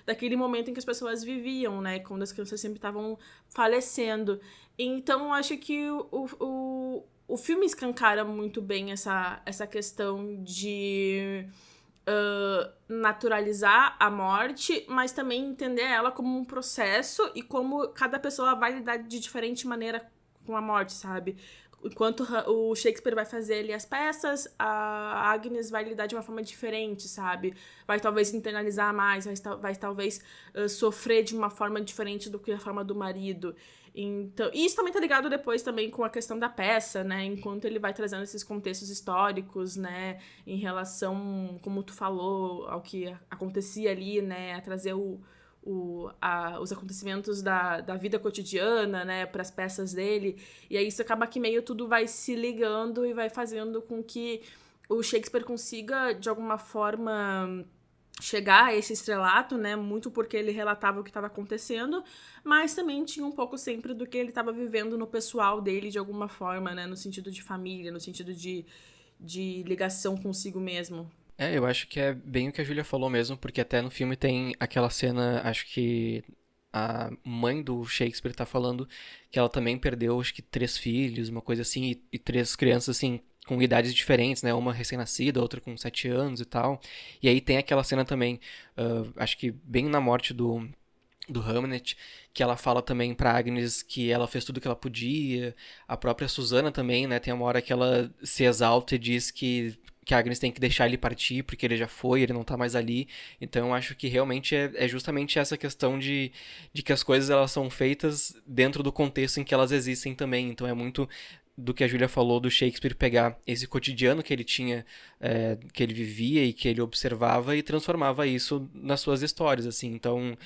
daquele momento em que as pessoas viviam, né? Quando as crianças sempre estavam falecendo. Então, eu acho que o filme escancara muito bem essa questão de naturalizar a morte, mas também entender ela como um processo e como cada pessoa vai lidar de diferente maneira com a morte, sabe? Enquanto o Shakespeare vai fazer ali as peças, a Agnes vai lidar de uma forma diferente, sabe? Vai talvez internalizar mais, vai talvez sofrer de uma forma diferente do que a forma do marido. Então, e isso também tá ligado depois também com a questão da peça, né? Enquanto ele vai trazendo esses contextos históricos, né? Em relação, como tu falou, ao que acontecia ali, né? A trazer os acontecimentos da vida cotidiana, né, para as peças dele, e aí isso acaba que meio tudo vai se ligando e vai fazendo com que o Shakespeare consiga, de alguma forma, chegar a esse estrelato, né, muito porque ele relatava o que estava acontecendo, mas também tinha um pouco sempre do que ele estava vivendo no pessoal dele, de alguma forma, né, no sentido de família, no sentido de ligação consigo mesmo. Eu acho que é bem o que a Júlia falou mesmo, porque até no filme tem aquela cena, acho que a mãe do Shakespeare tá falando que ela também perdeu, acho que 3 filhos, uma coisa assim, e 3 crianças, assim, com idades diferentes, né? Uma recém-nascida, outra com 7 anos e tal. E aí tem aquela cena também, acho que bem na morte do Hamlet, que ela fala também pra Agnes que ela fez tudo o que ela podia. A própria Susana também, né? Tem uma hora que ela se exalta e diz que a Agnes tem que deixar ele partir, porque ele já foi, ele não tá mais ali. Então eu acho que realmente é justamente essa questão de que as coisas elas são feitas dentro do contexto em que elas existem também. Então é muito do que a Júlia falou do Shakespeare pegar esse cotidiano que ele tinha, que ele vivia e que ele observava e transformava isso nas suas histórias, assim. Então,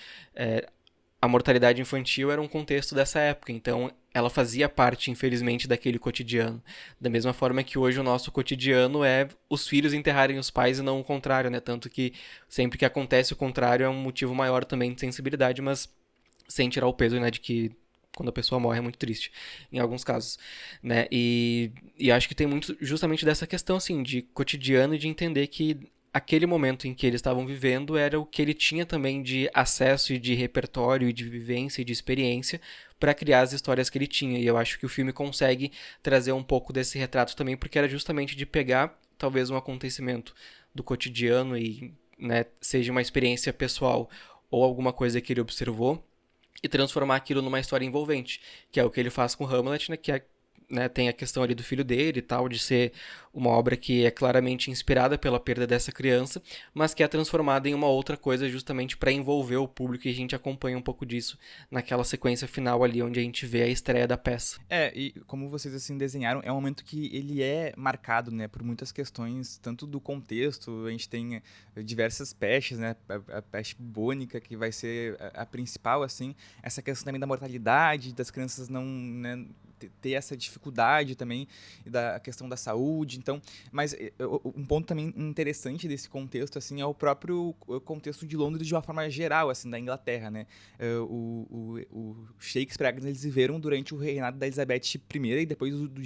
a mortalidade infantil era um contexto dessa época, então ela fazia parte, infelizmente, daquele cotidiano. Da mesma forma que hoje o nosso cotidiano é os filhos enterrarem os pais e não o contrário, né? Tanto que sempre que acontece o contrário é um motivo maior também de sensibilidade, mas sem tirar o peso, né, de que quando a pessoa morre é muito triste, em alguns casos, né? E acho que tem muito justamente dessa questão, assim, de cotidiano e de entender que aquele momento em que eles estavam vivendo era o que ele tinha também de acesso e de repertório e de vivência e de experiência para criar as histórias que ele tinha. E eu acho que o filme consegue trazer um pouco desse retrato também, porque era justamente de pegar talvez um acontecimento do cotidiano e, né, seja uma experiência pessoal ou alguma coisa que ele observou e transformar aquilo numa história envolvente, que é o que ele faz com Hamlet, né, que é, né, tem a questão ali do filho dele e tal, de ser uma obra que é claramente inspirada pela perda dessa criança, mas que é transformada em uma outra coisa justamente para envolver o público, e a gente acompanha um pouco disso naquela sequência final ali, onde a gente vê a estreia da peça. E como vocês assim desenharam, é um momento que ele é marcado, né, por muitas questões, tanto do contexto, a gente tem diversas pestes, né, a peste bubônica, que vai ser a principal, assim, essa questão também da mortalidade, das crianças não, né, ter essa dificuldade também, da questão da saúde, então, mas um ponto também interessante desse contexto, assim, é o próprio contexto de Londres de uma forma geral, assim, da Inglaterra, né, o Shakespeare, eles viveram durante o reinado da Elizabeth I e depois do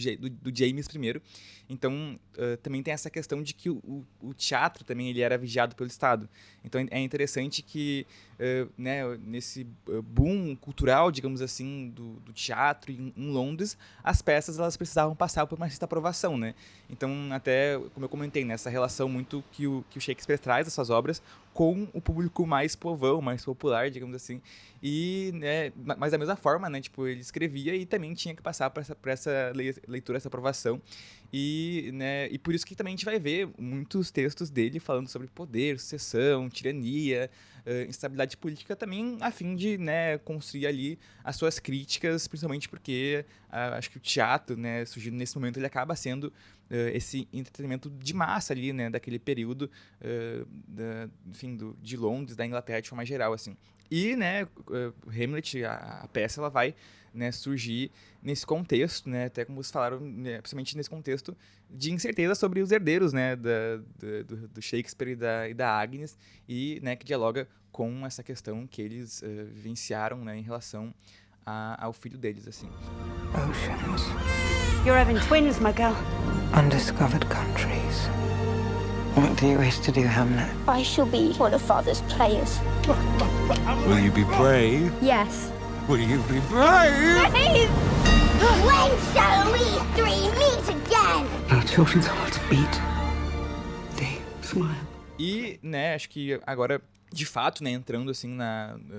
James I, então também tem essa questão de que o teatro também ele era vigiado pelo Estado, então é interessante que né, nesse boom cultural, digamos assim, do teatro em Londres, as peças elas precisavam passar por uma certa aprovação, né? Então, até, como eu comentei, nessa relação muito que o Shakespeare traz das suas obras com o público mais povão, mais popular, digamos assim. E, né, mas da mesma forma, né, tipo, ele escrevia e também tinha que passar por essa leitura, essa aprovação. E, né, e por isso que também a gente vai ver muitos textos dele falando sobre poder, sucessão, tirania, instabilidade política também, a fim de, né, construir ali as suas críticas, principalmente porque acho que o teatro, né, surgindo nesse momento, ele acaba sendo esse entretenimento de massa ali, né, daquele período, enfim, de Londres, da Inglaterra de forma geral, assim. E, né, Hamlet, a peça, ela vai, né, surgir nesse contexto, né, até como vocês falaram, né, principalmente nesse contexto de incerteza sobre os herdeiros, né, do Shakespeare e da Agnes, e, né, que dialoga com essa questão que eles vivenciaram, né, em relação ao filho deles, assim. Oceans. You're having twins, my girl. Undiscovered countries. What do you wish to do, Hamlet? I shall be one of Father's players. Will you be brave? Yes. Will you be brave? When shall we three meet again? Our children's hearts beat. They smile. E, né, acho que agora, de fato, né, entrando, assim,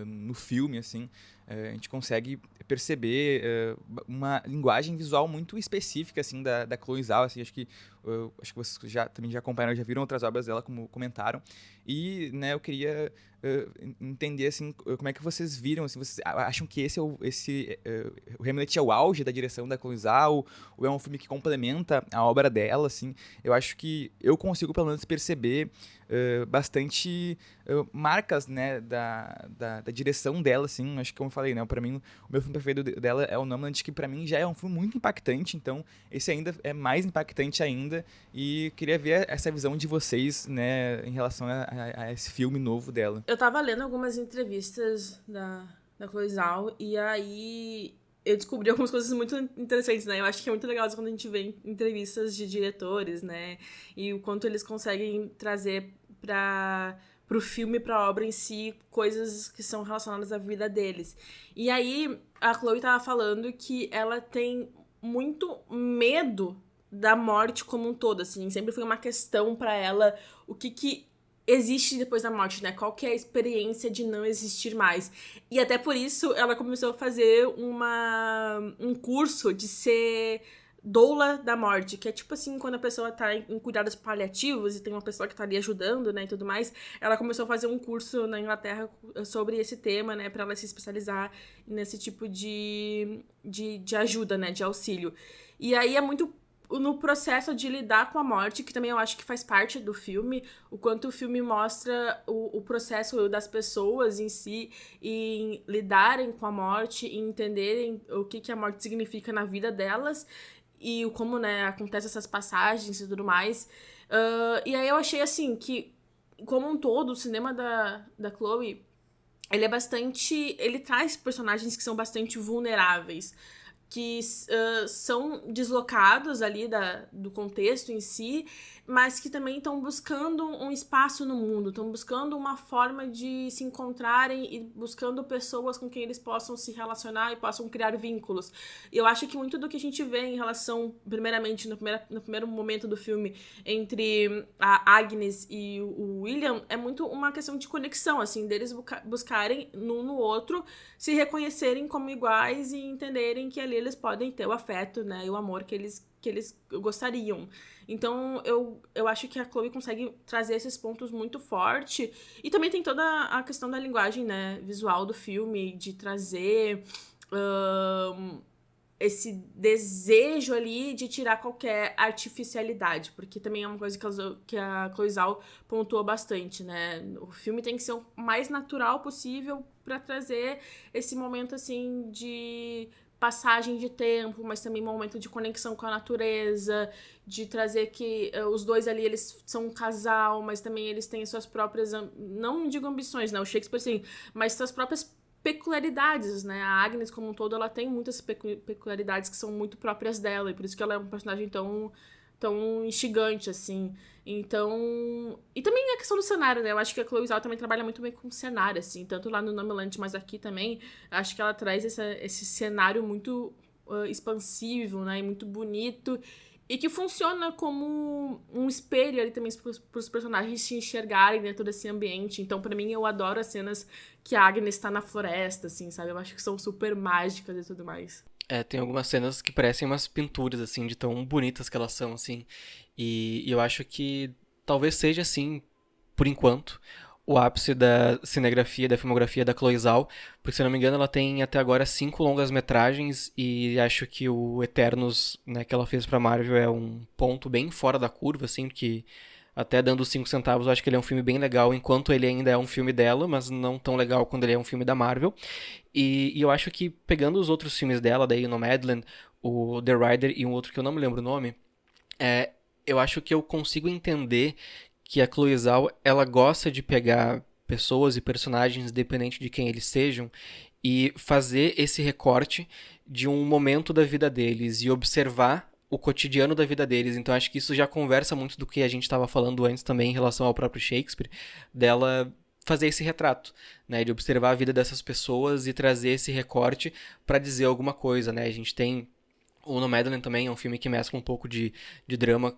no filme, assim, A gente consegue perceber uma linguagem visual muito específica, assim, da Chloe Zhao, assim, acho que vocês também já acompanharam, já viram outras obras dela, como comentaram, e, né, eu queria entender, assim, como é que vocês viram, assim, vocês acham que o Hamlet é o auge da direção da Chloe Zhao, ou é um filme que complementa a obra dela, assim? Eu acho que eu consigo, pelo menos, perceber bastante marcas, né, da direção dela, assim, acho que, como eu falei, né, pra mim, o meu filme preferido dela é o Nomadland, que pra mim já é um filme muito impactante, então esse ainda é mais impactante ainda, e queria ver essa visão de vocês, né, em relação a esse filme novo dela. Eu tava lendo algumas entrevistas da Chloe Zhao, e aí eu descobri algumas coisas muito interessantes, né? Eu acho que é muito legal quando a gente vê entrevistas de diretores, né? E o quanto eles conseguem trazer pro filme, pra obra em si, coisas que são relacionadas à vida deles. E aí, a Chloe tava falando que ela tem muito medo da morte como um todo, assim. Sempre foi uma questão pra ela o que existe depois da morte, né? Qual que é a experiência de não existir mais. E até por isso, ela começou a fazer um curso de ser doula da morte, que é tipo assim, quando a pessoa tá em cuidados paliativos e tem uma pessoa que tá ali ajudando, né, e tudo mais, ela começou a fazer um curso na Inglaterra sobre esse tema, né, pra ela se especializar nesse tipo de ajuda, né, de auxílio. E aí é muito no processo de lidar com a morte, que também eu acho que faz parte do filme, o quanto o filme mostra o processo das pessoas em si, em lidarem com a morte, e entenderem o que a morte significa na vida delas, e como, né, acontecem essas passagens e tudo mais. E aí eu achei, assim, que, como um todo, o cinema da Chloe, ele traz personagens que são bastante vulneráveis, que são deslocados ali do contexto em si, mas que também estão buscando um espaço no mundo, estão buscando uma forma de se encontrarem e buscando pessoas com quem eles possam se relacionar e possam criar vínculos. E eu acho que muito do que a gente vê em relação, primeiramente, no primeiro momento do filme, entre a Agnes e o William, é muito uma questão de conexão, assim, deles buscarem no outro, se reconhecerem como iguais e entenderem que ali eles podem ter o afeto, né, e o amor que eles gostariam. Então, eu acho que a Chloe consegue trazer esses pontos muito forte. E também tem toda a questão da linguagem, né, visual do filme, de trazer esse desejo ali de tirar qualquer artificialidade, porque também é uma coisa que a Chloe Zhao pontuou bastante, né? O filme tem que ser o mais natural possível para trazer esse momento, assim, de passagem de tempo, mas também um momento de conexão com a natureza, de trazer que os dois ali, eles são um casal, mas também eles têm suas próprias, não digo ambições, né, o Shakespeare sim, mas suas próprias peculiaridades, né, a Agnes como um todo, ela tem muitas peculiaridades que são muito próprias dela, e por isso que ela é um personagem tão instigante, assim. Então... E também a questão do cenário, né? Eu acho que a Chloe Zhao também trabalha muito bem com cenário, assim. Tanto lá no Nomadland, mas aqui também. Acho que ela traz esse cenário muito expansivo, né? E muito bonito. E que funciona como um espelho ali também para os personagens se enxergarem dentro desse ambiente. Então, pra mim, eu adoro as cenas que a Agnes tá na floresta, assim, sabe? Eu acho que são super mágicas e tudo mais. Tem algumas cenas que parecem umas pinturas, assim, de tão bonitas que elas são, assim. E eu acho que talvez seja, assim, por enquanto, o ápice da cinegrafia, da filmografia da Chloe Zhao. Porque, se eu não me engano, ela tem até agora 5 longas-metragens e acho que o Eternos, né, que ela fez pra Marvel é um ponto bem fora da curva, assim, que... Até dando 5 centavos, eu acho que ele é um filme bem legal, enquanto ele ainda é um filme dela, mas não tão legal quando ele é um filme da Marvel. E eu acho que, pegando os outros filmes dela, daí o Nomadland, o The Rider e um outro que eu não me lembro o nome, eu acho que eu consigo entender que a Chloe Zhao, ela gosta de pegar pessoas e personagens, independente de quem eles sejam, e fazer esse recorte de um momento da vida deles e observar o cotidiano da vida deles. Então acho que isso já conversa muito do que a gente estava falando antes também em relação ao próprio Shakespeare, dela fazer esse retrato, né, de observar a vida dessas pessoas e trazer esse recorte para dizer alguma coisa, né? A gente tem O Nomadland também é um filme que mescla um pouco de drama,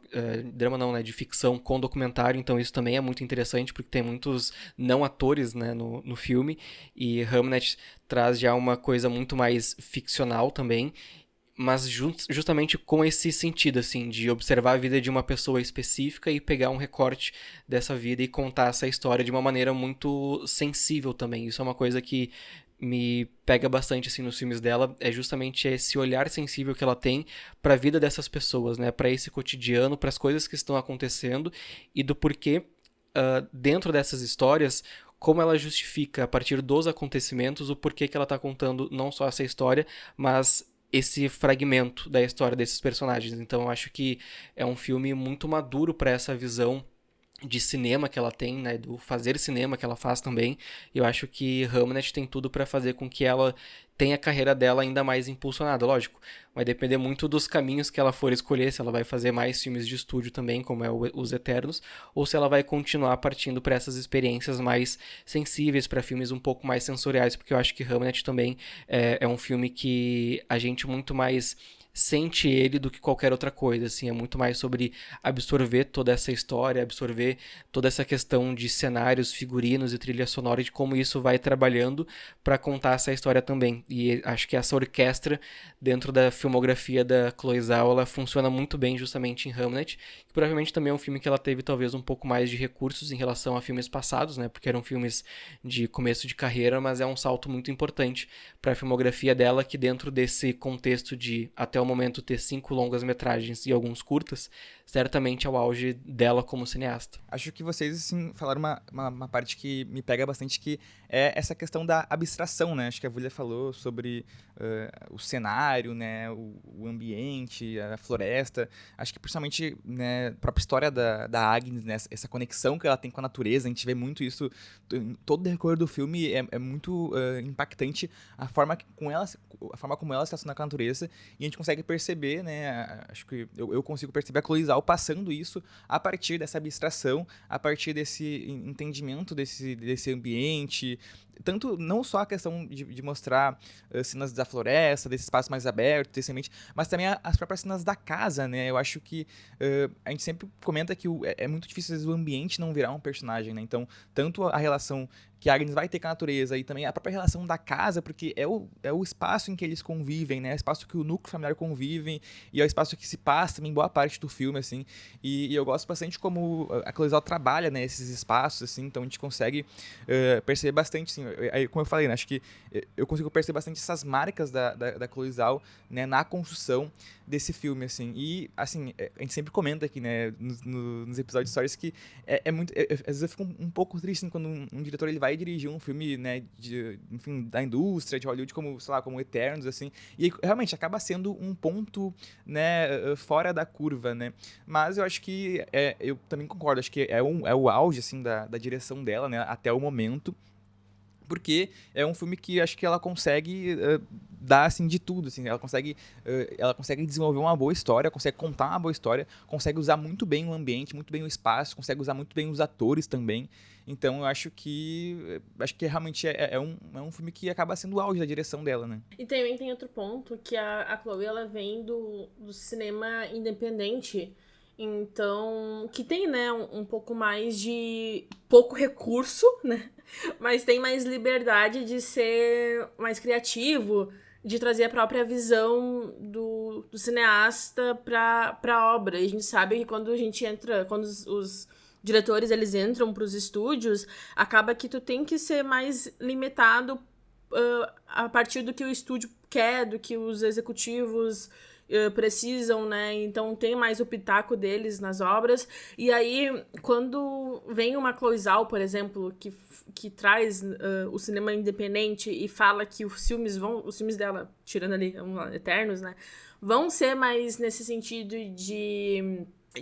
drama não, né, de ficção com documentário, então isso também é muito interessante, porque tem muitos não atores, né, no filme, e Hamnet traz já uma coisa muito mais ficcional também, mas justamente com esse sentido, assim, de observar a vida de uma pessoa específica e pegar um recorte dessa vida e contar essa história de uma maneira muito sensível também. Isso é uma coisa que me pega bastante, assim, nos filmes dela, é justamente esse olhar sensível que ela tem para a vida dessas pessoas, né, para esse cotidiano, para as coisas que estão acontecendo e do porquê, dentro dessas histórias, como ela justifica, a partir dos acontecimentos, o porquê que ela está contando não só essa história, mas esse fragmento da história desses personagens. Então eu acho que é um filme muito maduro para essa visão de cinema que ela tem, né, do fazer cinema que ela faz também. Eu acho que Hamnet tem tudo para fazer com que ela tenha a carreira dela ainda mais impulsionada. Lógico, vai depender muito dos caminhos que ela for escolher, se ela vai fazer mais filmes de estúdio também, como é Os Eternos, ou se ela vai continuar partindo para essas experiências mais sensíveis, para filmes um pouco mais sensoriais, porque eu acho que Hamnet também é um filme que a gente muito mais sente ele do que qualquer outra coisa, assim, é muito mais sobre absorver toda essa história, absorver toda essa questão de cenários, figurinos e trilha sonora, de como isso vai trabalhando para contar essa história também. E acho que essa orquestra dentro da filmografia da Chloe Zhao, ela funciona muito bem justamente em Hamnet, que provavelmente também é um filme que ela teve talvez um pouco mais de recursos em relação a filmes passados, né, porque eram filmes de começo de carreira, mas é um salto muito importante para a filmografia dela, que dentro desse contexto de até o momento ter 5 longas-metragens e alguns curtas, certamente é o auge dela como cineasta. Acho que vocês, assim, falaram uma parte que me pega bastante, que é essa questão da abstração, né? Acho que a Vulha falou sobre o cenário, né? O ambiente, a floresta. Acho que, principalmente, né, a própria história da Agnes, né? Essa conexão que ela tem com a natureza, a gente vê muito isso em todo o decorrer do filme, é muito impactante a forma como ela se relaciona com a natureza, e a gente consegue perceber, né? Acho que eu consigo perceber a Chloe Zhao passando isso a partir dessa abstração, a partir desse entendimento desse ambiente, tanto não só a questão de mostrar cenas da floresta, desse espaço mais aberto, desse ambiente, mas também as próprias cenas da casa, né? Eu acho que a gente sempre comenta que é muito difícil, às vezes, o ambiente não virar um personagem, né? Então, tanto a relação que a Agnes vai ter com a natureza e também a própria relação da casa, porque é o espaço em que eles convivem, né? É o espaço que o núcleo familiar convive, e é o espaço que se passa também boa parte do filme, assim. E eu gosto bastante como a Chloe Zhao trabalha, né, esses espaços, assim, então a gente consegue perceber bastante, assim, como eu falei, né, acho que eu consigo perceber bastante essas marcas da Chloe Zhao, né, na construção desse filme, assim. E, assim, a gente sempre comenta aqui, né, nos episódios de stories, que é muito... às vezes eu fico um pouco triste, assim, quando um diretor ele vai dirigir um filme, né, enfim, da indústria, de Hollywood, como, sei lá, como Eternos, assim, e realmente acaba sendo um ponto, né, fora da curva, né. Mas eu acho que, eu também concordo, acho que é o auge, assim, da direção dela, né, até o momento, porque é um filme que acho que ela consegue dar, assim, de tudo, assim, ela consegue desenvolver uma boa história, consegue contar uma boa história, consegue usar muito bem o ambiente, muito bem o espaço, consegue usar muito bem os atores também. Então eu acho que realmente é um filme que acaba sendo o auge da direção dela, né? E também tem outro ponto, que a Chloe, ela vem do cinema independente, então, que tem, né, um pouco mais de pouco recurso, né, mas tem mais liberdade de ser mais criativo, de trazer a própria visão do cineasta pra obra. E a gente sabe que quando os diretores, eles entram pros estúdios, acaba que tu tem que ser mais limitado a partir do que o estúdio quer, do que os executivos precisam, né? Então tem mais o pitaco deles nas obras. E aí, quando vem uma Chloe Zhao, por exemplo, que traz o cinema independente e fala que os filmes dela, tirando ali Eternos, né, vão ser mais nesse sentido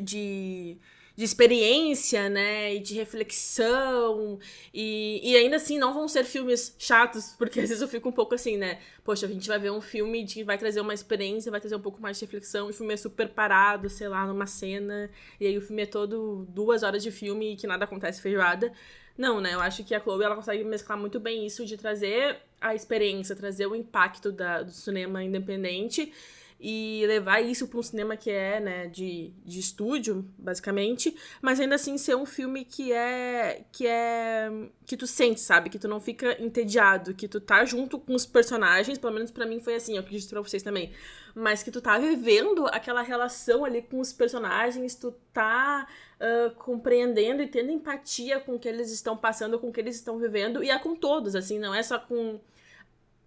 de experiência, né, e de reflexão, e ainda assim não vão ser filmes chatos, porque às vezes eu fico um pouco assim, né, poxa, a gente vai ver um filme que vai trazer uma experiência, vai trazer um pouco mais de reflexão, e o filme é super parado, sei lá, numa cena, e aí o filme é todo 2 horas de filme e que nada acontece feijoada. Não, né, eu acho que a Chloe, ela consegue mesclar muito bem isso, de trazer a experiência, trazer o impacto do cinema independente, e levar isso para um cinema que é, né, de estúdio, basicamente, mas ainda assim ser um filme que tu sente, sabe? Que tu não fica entediado, que tu tá junto com os personagens, pelo menos pra mim foi assim, eu acredito pra vocês também, mas que tu tá vivendo aquela relação ali com os personagens, tu tá compreendendo e tendo empatia com o que eles estão passando, com o que eles estão vivendo, e é com todos, assim, não é só com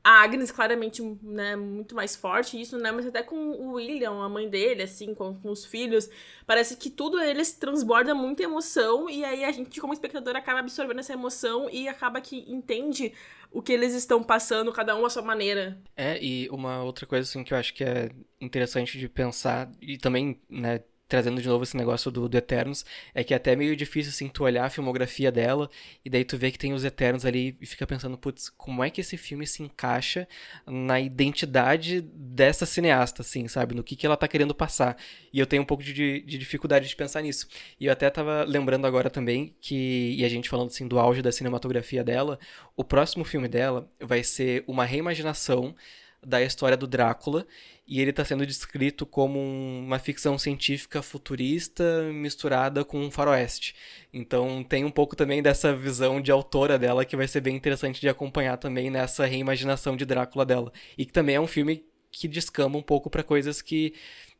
a Agnes, claramente, né, muito mais forte, isso, né, mas até com o William, a mãe dele, assim, com os filhos, parece que tudo eles transborda muita emoção, e aí a gente, como espectador, acaba absorvendo essa emoção e acaba que entende o que eles estão passando, cada um à sua maneira. E uma outra coisa, assim, que eu acho que é interessante de pensar, e também, né, trazendo de novo esse negócio do Eternos, é que é até meio difícil, assim, tu olhar a filmografia dela, e daí tu vê que tem os Eternos ali, e fica pensando, putz, como é que esse filme se encaixa na identidade dessa cineasta, assim, sabe? No que ela tá querendo passar. E eu tenho um pouco de dificuldade de pensar nisso. E eu até tava lembrando agora também que, e a gente falando, assim, do auge da cinematografia dela, o próximo filme dela vai ser uma reimaginação da história do Drácula, e ele está sendo descrito como uma ficção científica futurista misturada com um faroeste. Então tem um pouco também dessa visão de autora dela que vai ser bem interessante de acompanhar também nessa reimaginação de Drácula dela. E que também é um filme que descamba um pouco para coisas que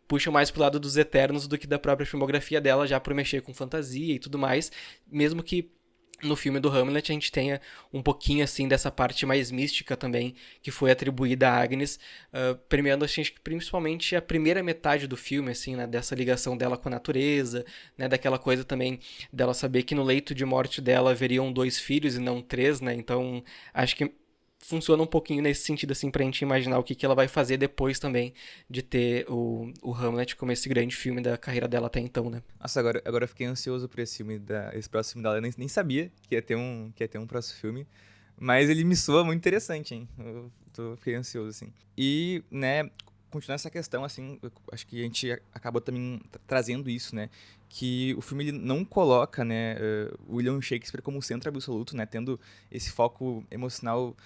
puxam mais pro lado dos Eternos do que da própria filmografia dela, já por mexer com fantasia e tudo mais, mesmo que no filme do Hamlet a gente tenha um pouquinho, assim, dessa parte mais mística também, que foi atribuída a Agnes, premiando, acho que principalmente a primeira metade do filme, assim, né, dessa ligação dela com a natureza, né, daquela coisa também dela saber que no leito de morte dela haveriam 2 filhos e não 3, né, então acho que funciona um pouquinho nesse sentido, assim, pra gente imaginar o que ela vai fazer depois também de ter o Hamlet como esse grande filme da carreira dela até então, né. Nossa, agora eu fiquei ansioso por esse filme, esse próximo filme dela. Eu nem sabia que ia ter um próximo filme, mas ele me soa muito interessante, hein. Fiquei ansioso, assim. E, né, continuando essa questão, assim, eu acho que a gente acabou também trazendo isso, né, que o filme ele não coloca, né, William Shakespeare como centro absoluto, né, tendo esse foco emocional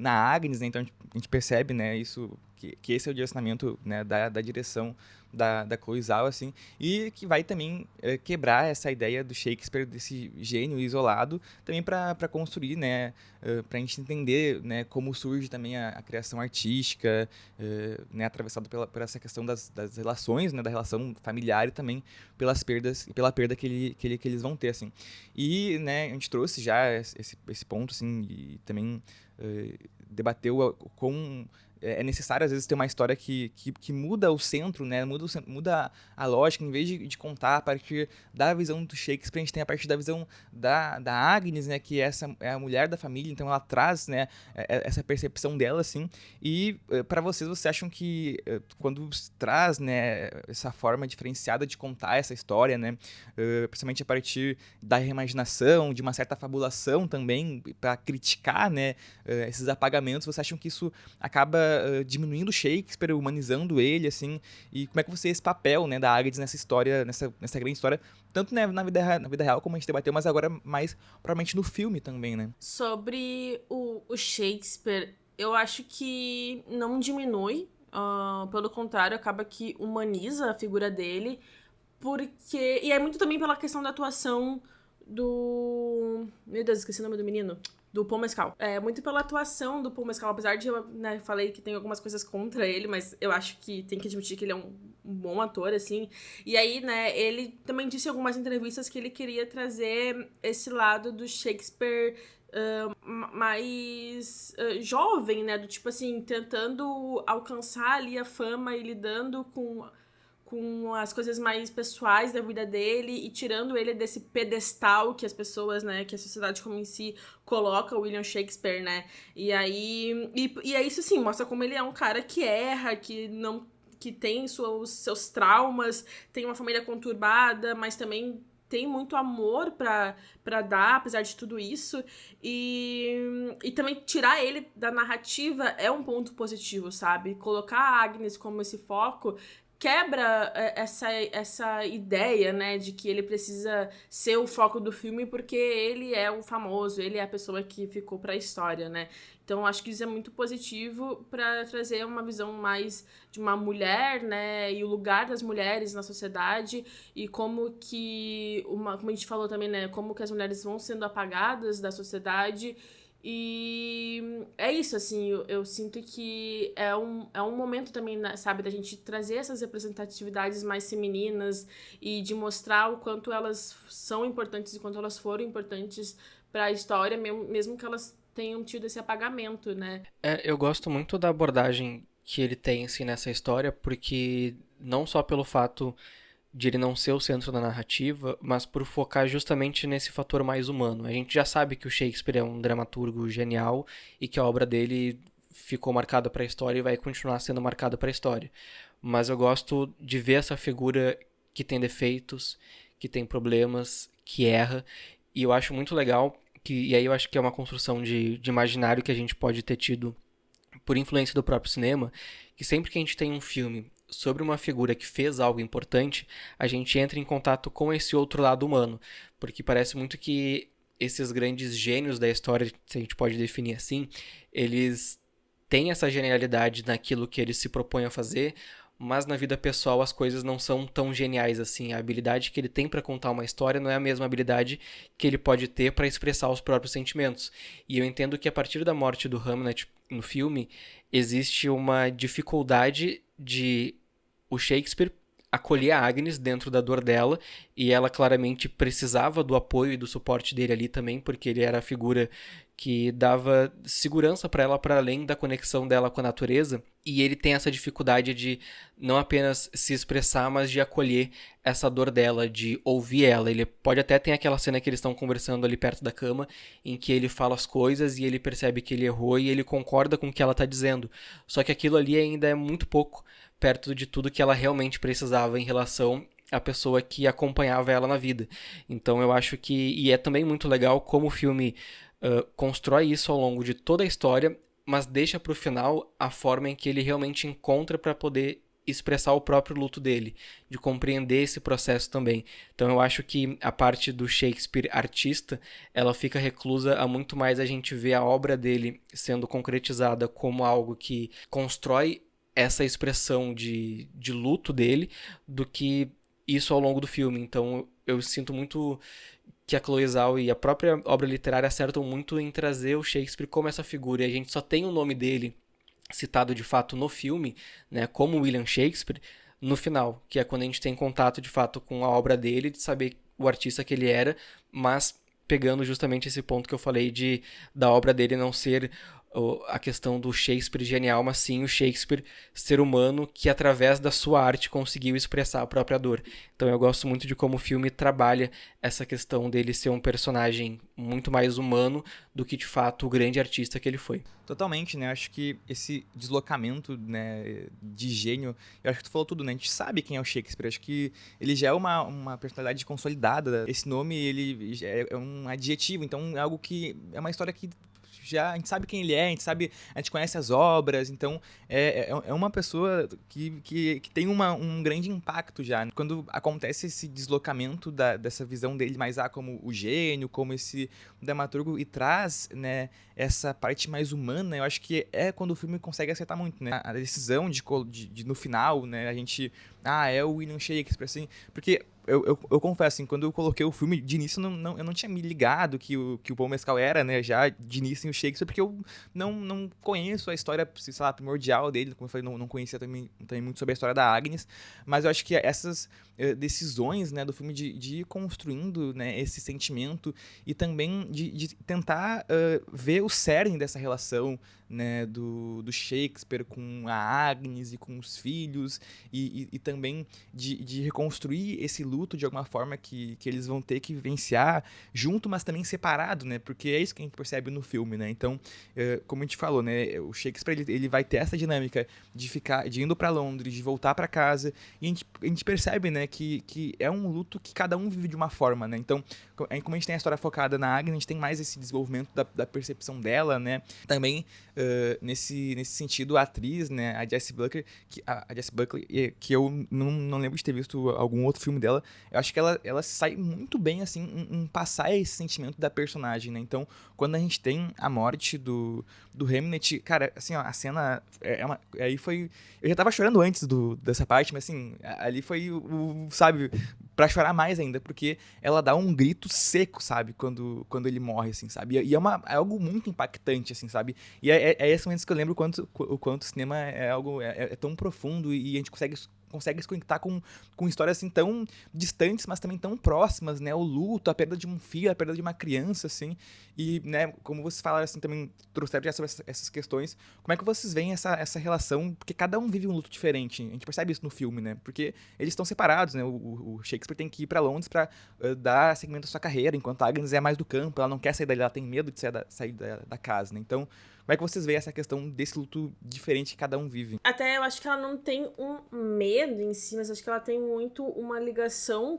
na Agnes, né, então a gente percebe, né, isso, que esse é o direcionamento, né, da direção da Chloe Zhao, assim, e que vai também quebrar essa ideia do Shakespeare, desse gênio isolado, também para construir, né, para a gente entender, né, como surge também a criação artística, né, atravessado por essa questão das relações, né, da relação familiar e também pelas perdas e pela perda que eles vão ter, assim. E, né, a gente trouxe já esse ponto, assim, e também debateu com é necessário, às vezes, ter uma história que muda o centro, né? Muda a lógica, em vez de contar a partir da visão do Shakespeare, a gente tem a partir da visão da Agnes, né? Que essa é a mulher da família, então ela traz, né, essa percepção dela, assim. E para vocês acham que quando traz, né, essa forma diferenciada de contar essa história, né? Principalmente a partir da reimaginação, de uma certa fabulação também, para criticar, né, esses apagamentos, vocês acham que isso acaba diminuindo Shakespeare, humanizando ele, assim, e como é que você vê esse papel, né, da Agnes nessa história, nessa grande história, tanto, né, na vida real como a gente debateu, mas agora mais provavelmente no filme também, né? Sobre o Shakespeare, eu acho que não diminui, pelo contrário, acaba que humaniza a figura dele, porque... E é muito também pela questão da atuação do... Meu Deus, esqueci o nome do menino. Do Paul Mescal. É muito pela atuação do Paul Mescal, apesar de eu, né, falei que tem algumas coisas contra ele, mas eu acho que tem que admitir que ele é um bom ator, assim. E aí, né, ele também disse em algumas entrevistas que ele queria trazer esse lado do Shakespeare mais jovem, né, do tipo assim, tentando alcançar ali a fama e lidando com as coisas mais pessoais da vida dele e tirando ele desse pedestal que as pessoas, né, que a sociedade como em si coloca o William Shakespeare, né, e aí é isso, assim, mostra como ele é um cara que erra, que tem seus traumas, tem uma família conturbada, mas também tem muito amor pra dar, apesar de tudo isso, e também tirar ele da narrativa é um ponto positivo, sabe, colocar a Agnes como esse foco quebra essa ideia, né, de que ele precisa ser o foco do filme porque ele é o famoso, ele é a pessoa que ficou pra história, né? Então, acho que isso é muito positivo para trazer uma visão mais de uma mulher, né, e o lugar das mulheres na sociedade e como que, como a gente falou também, né, como que as mulheres vão sendo apagadas da sociedade. E é isso, assim, eu sinto que é um momento também, né, sabe, da gente trazer essas representatividades mais femininas e de mostrar o quanto elas são importantes e quanto elas foram importantes para a história, mesmo que elas tenham tido esse apagamento, né? Eu gosto muito da abordagem que ele tem, assim, nessa história, porque não só pelo fato de ele não ser o centro da narrativa, mas por focar justamente nesse fator mais humano. A gente já sabe que o Shakespeare é um dramaturgo genial e que a obra dele ficou marcada para a história e vai continuar sendo marcada para a história. Mas eu gosto de ver essa figura que tem defeitos, que tem problemas, que erra, e eu acho muito legal, e aí eu acho que é uma construção de imaginário que a gente pode ter tido por influência do próprio cinema, que sempre que a gente tem um filme sobre uma figura que fez algo importante, a gente entra em contato com esse outro lado humano, porque parece muito que esses grandes gênios da história, se a gente pode definir assim, eles têm essa genialidade naquilo que eles se propõem a fazer, mas na vida pessoal as coisas não são tão geniais assim. A habilidade que ele tem para contar uma história não é a mesma habilidade que ele pode ter para expressar os próprios sentimentos. E eu entendo que a partir da morte do Hamlet no filme, existe uma dificuldade de o Shakespeare acolher a Agnes dentro da dor dela, e ela claramente precisava do apoio e do suporte dele ali também, porque ele era a figura que dava segurança para ela para além da conexão dela com a natureza, e ele tem essa dificuldade de não apenas se expressar, mas de acolher essa dor dela, de ouvir ela. Ele pode até ter aquela cena que eles estão conversando ali perto da cama, em que ele fala as coisas e ele percebe que ele errou e ele concorda com o que ela está dizendo, só que aquilo ali ainda é muito pouco perto de tudo que ela realmente precisava em relação à pessoa que acompanhava ela na vida. Então eu acho que, e é também muito legal como o filme constrói isso ao longo de toda a história, mas deixa para o final a forma em que ele realmente encontra para poder expressar o próprio luto dele, de compreender esse processo também. Então eu acho que a parte do Shakespeare artista, ela fica reclusa a muito mais a gente ver a obra dele sendo concretizada como algo que constrói essa expressão de luto dele, do que isso ao longo do filme. Então eu sinto muito que a Chloe Zhao e a própria obra literária acertam muito em trazer o Shakespeare como essa figura, e a gente só tem o nome dele citado de fato no filme, né, como William Shakespeare, no final, que é quando a gente tem contato de fato com a obra dele, de saber o artista que ele era, mas pegando justamente esse ponto que eu falei da obra dele não ser a questão do Shakespeare genial, mas sim o Shakespeare ser humano que através da sua arte conseguiu expressar a própria dor. Então eu gosto muito de como o filme trabalha essa questão dele ser um personagem muito mais humano do que de fato o grande artista que ele foi. Totalmente, né? Acho que esse deslocamento, né, de gênio, eu acho que tu falou tudo, né? A gente sabe quem é o Shakespeare, acho que ele já é uma personalidade consolidada. Esse nome, ele é um adjetivo, então é algo que é uma história que já a gente sabe quem ele é, a gente conhece as obras, então é uma pessoa que tem um grande impacto já. Quando acontece esse deslocamento dessa visão dele mais como o gênio, como esse dramaturgo, e traz, né, essa parte mais humana, eu acho que é quando o filme consegue acertar muito, né? A decisão de no final, né, a gente... é o William Shakespeare, assim, porque... Eu confesso, assim, quando eu coloquei o filme, de início eu não tinha me ligado que o Paul Mescal era, né, já de início o Shakespeare, porque eu não conheço a história, sei lá, primordial dele, como eu falei, não conhecia também muito sobre a história da Agnes, mas eu acho que essas decisões, né, do filme de ir construindo, né, esse sentimento e também de tentar ver o cerne dessa relação, né, do Shakespeare com a Agnes e com os filhos, e também de reconstruir esse luto luto de alguma forma que eles vão ter que vivenciar junto, mas também separado, né? Porque é isso que a gente percebe no filme, né? Então, como a gente falou, né? O Shakespeare, ele vai ter essa dinâmica de indo para Londres, de voltar para casa, e a gente percebe, né, que é um luto que cada um vive de uma forma, né? Então, como a gente tem a história focada na Agnes, a gente tem mais esse desenvolvimento da percepção dela, né? Também, nesse sentido, a atriz, né, a Jessie Buckley, que eu não lembro de ter visto algum outro filme dela, eu acho que ela sai muito bem, assim, em passar esse sentimento da personagem, né? Então, quando a gente tem a morte do Hamnet, cara, assim, ó, a cena aí foi... Eu já tava chorando antes dessa parte, mas assim, ali foi sabe, pra chorar mais ainda, porque ela dá um grito seco, sabe, quando ele morre, assim, sabe? E é algo muito impactante, assim, sabe? E é esses momentos que eu lembro o quanto o cinema é algo tão profundo e a gente consegue se conectar com histórias assim tão distantes, mas também tão próximas, né? O luto, a perda de um filho, a perda de uma criança, assim. E, né, como vocês falaram, assim, também trouxeram já sobre essas questões, como é que vocês veem essa relação? Porque cada um vive um luto diferente. A gente percebe isso no filme, né? Porque eles estão separados, né? O Shakespeare tem que ir pra Londres pra dar segmento à sua carreira, enquanto a Agnes é mais do campo, ela não quer sair dali, ela tem medo de sair da casa, né? Então, como é que vocês veem essa questão desse luto diferente que cada um vive? Até eu acho que ela não tem um medo em si, mas acho que ela tem muito uma ligação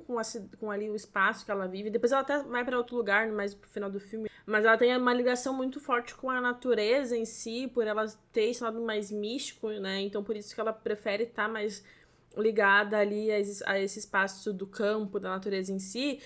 com ali o espaço que ela vive. Depois ela até vai pra outro lugar, mais pro final do filme. Mas ela tem uma ligação muito forte com a natureza em si, por ela ter esse lado mais místico, né? Então por isso que ela prefere estar mais ligada ali a esse espaço do campo, da natureza em si.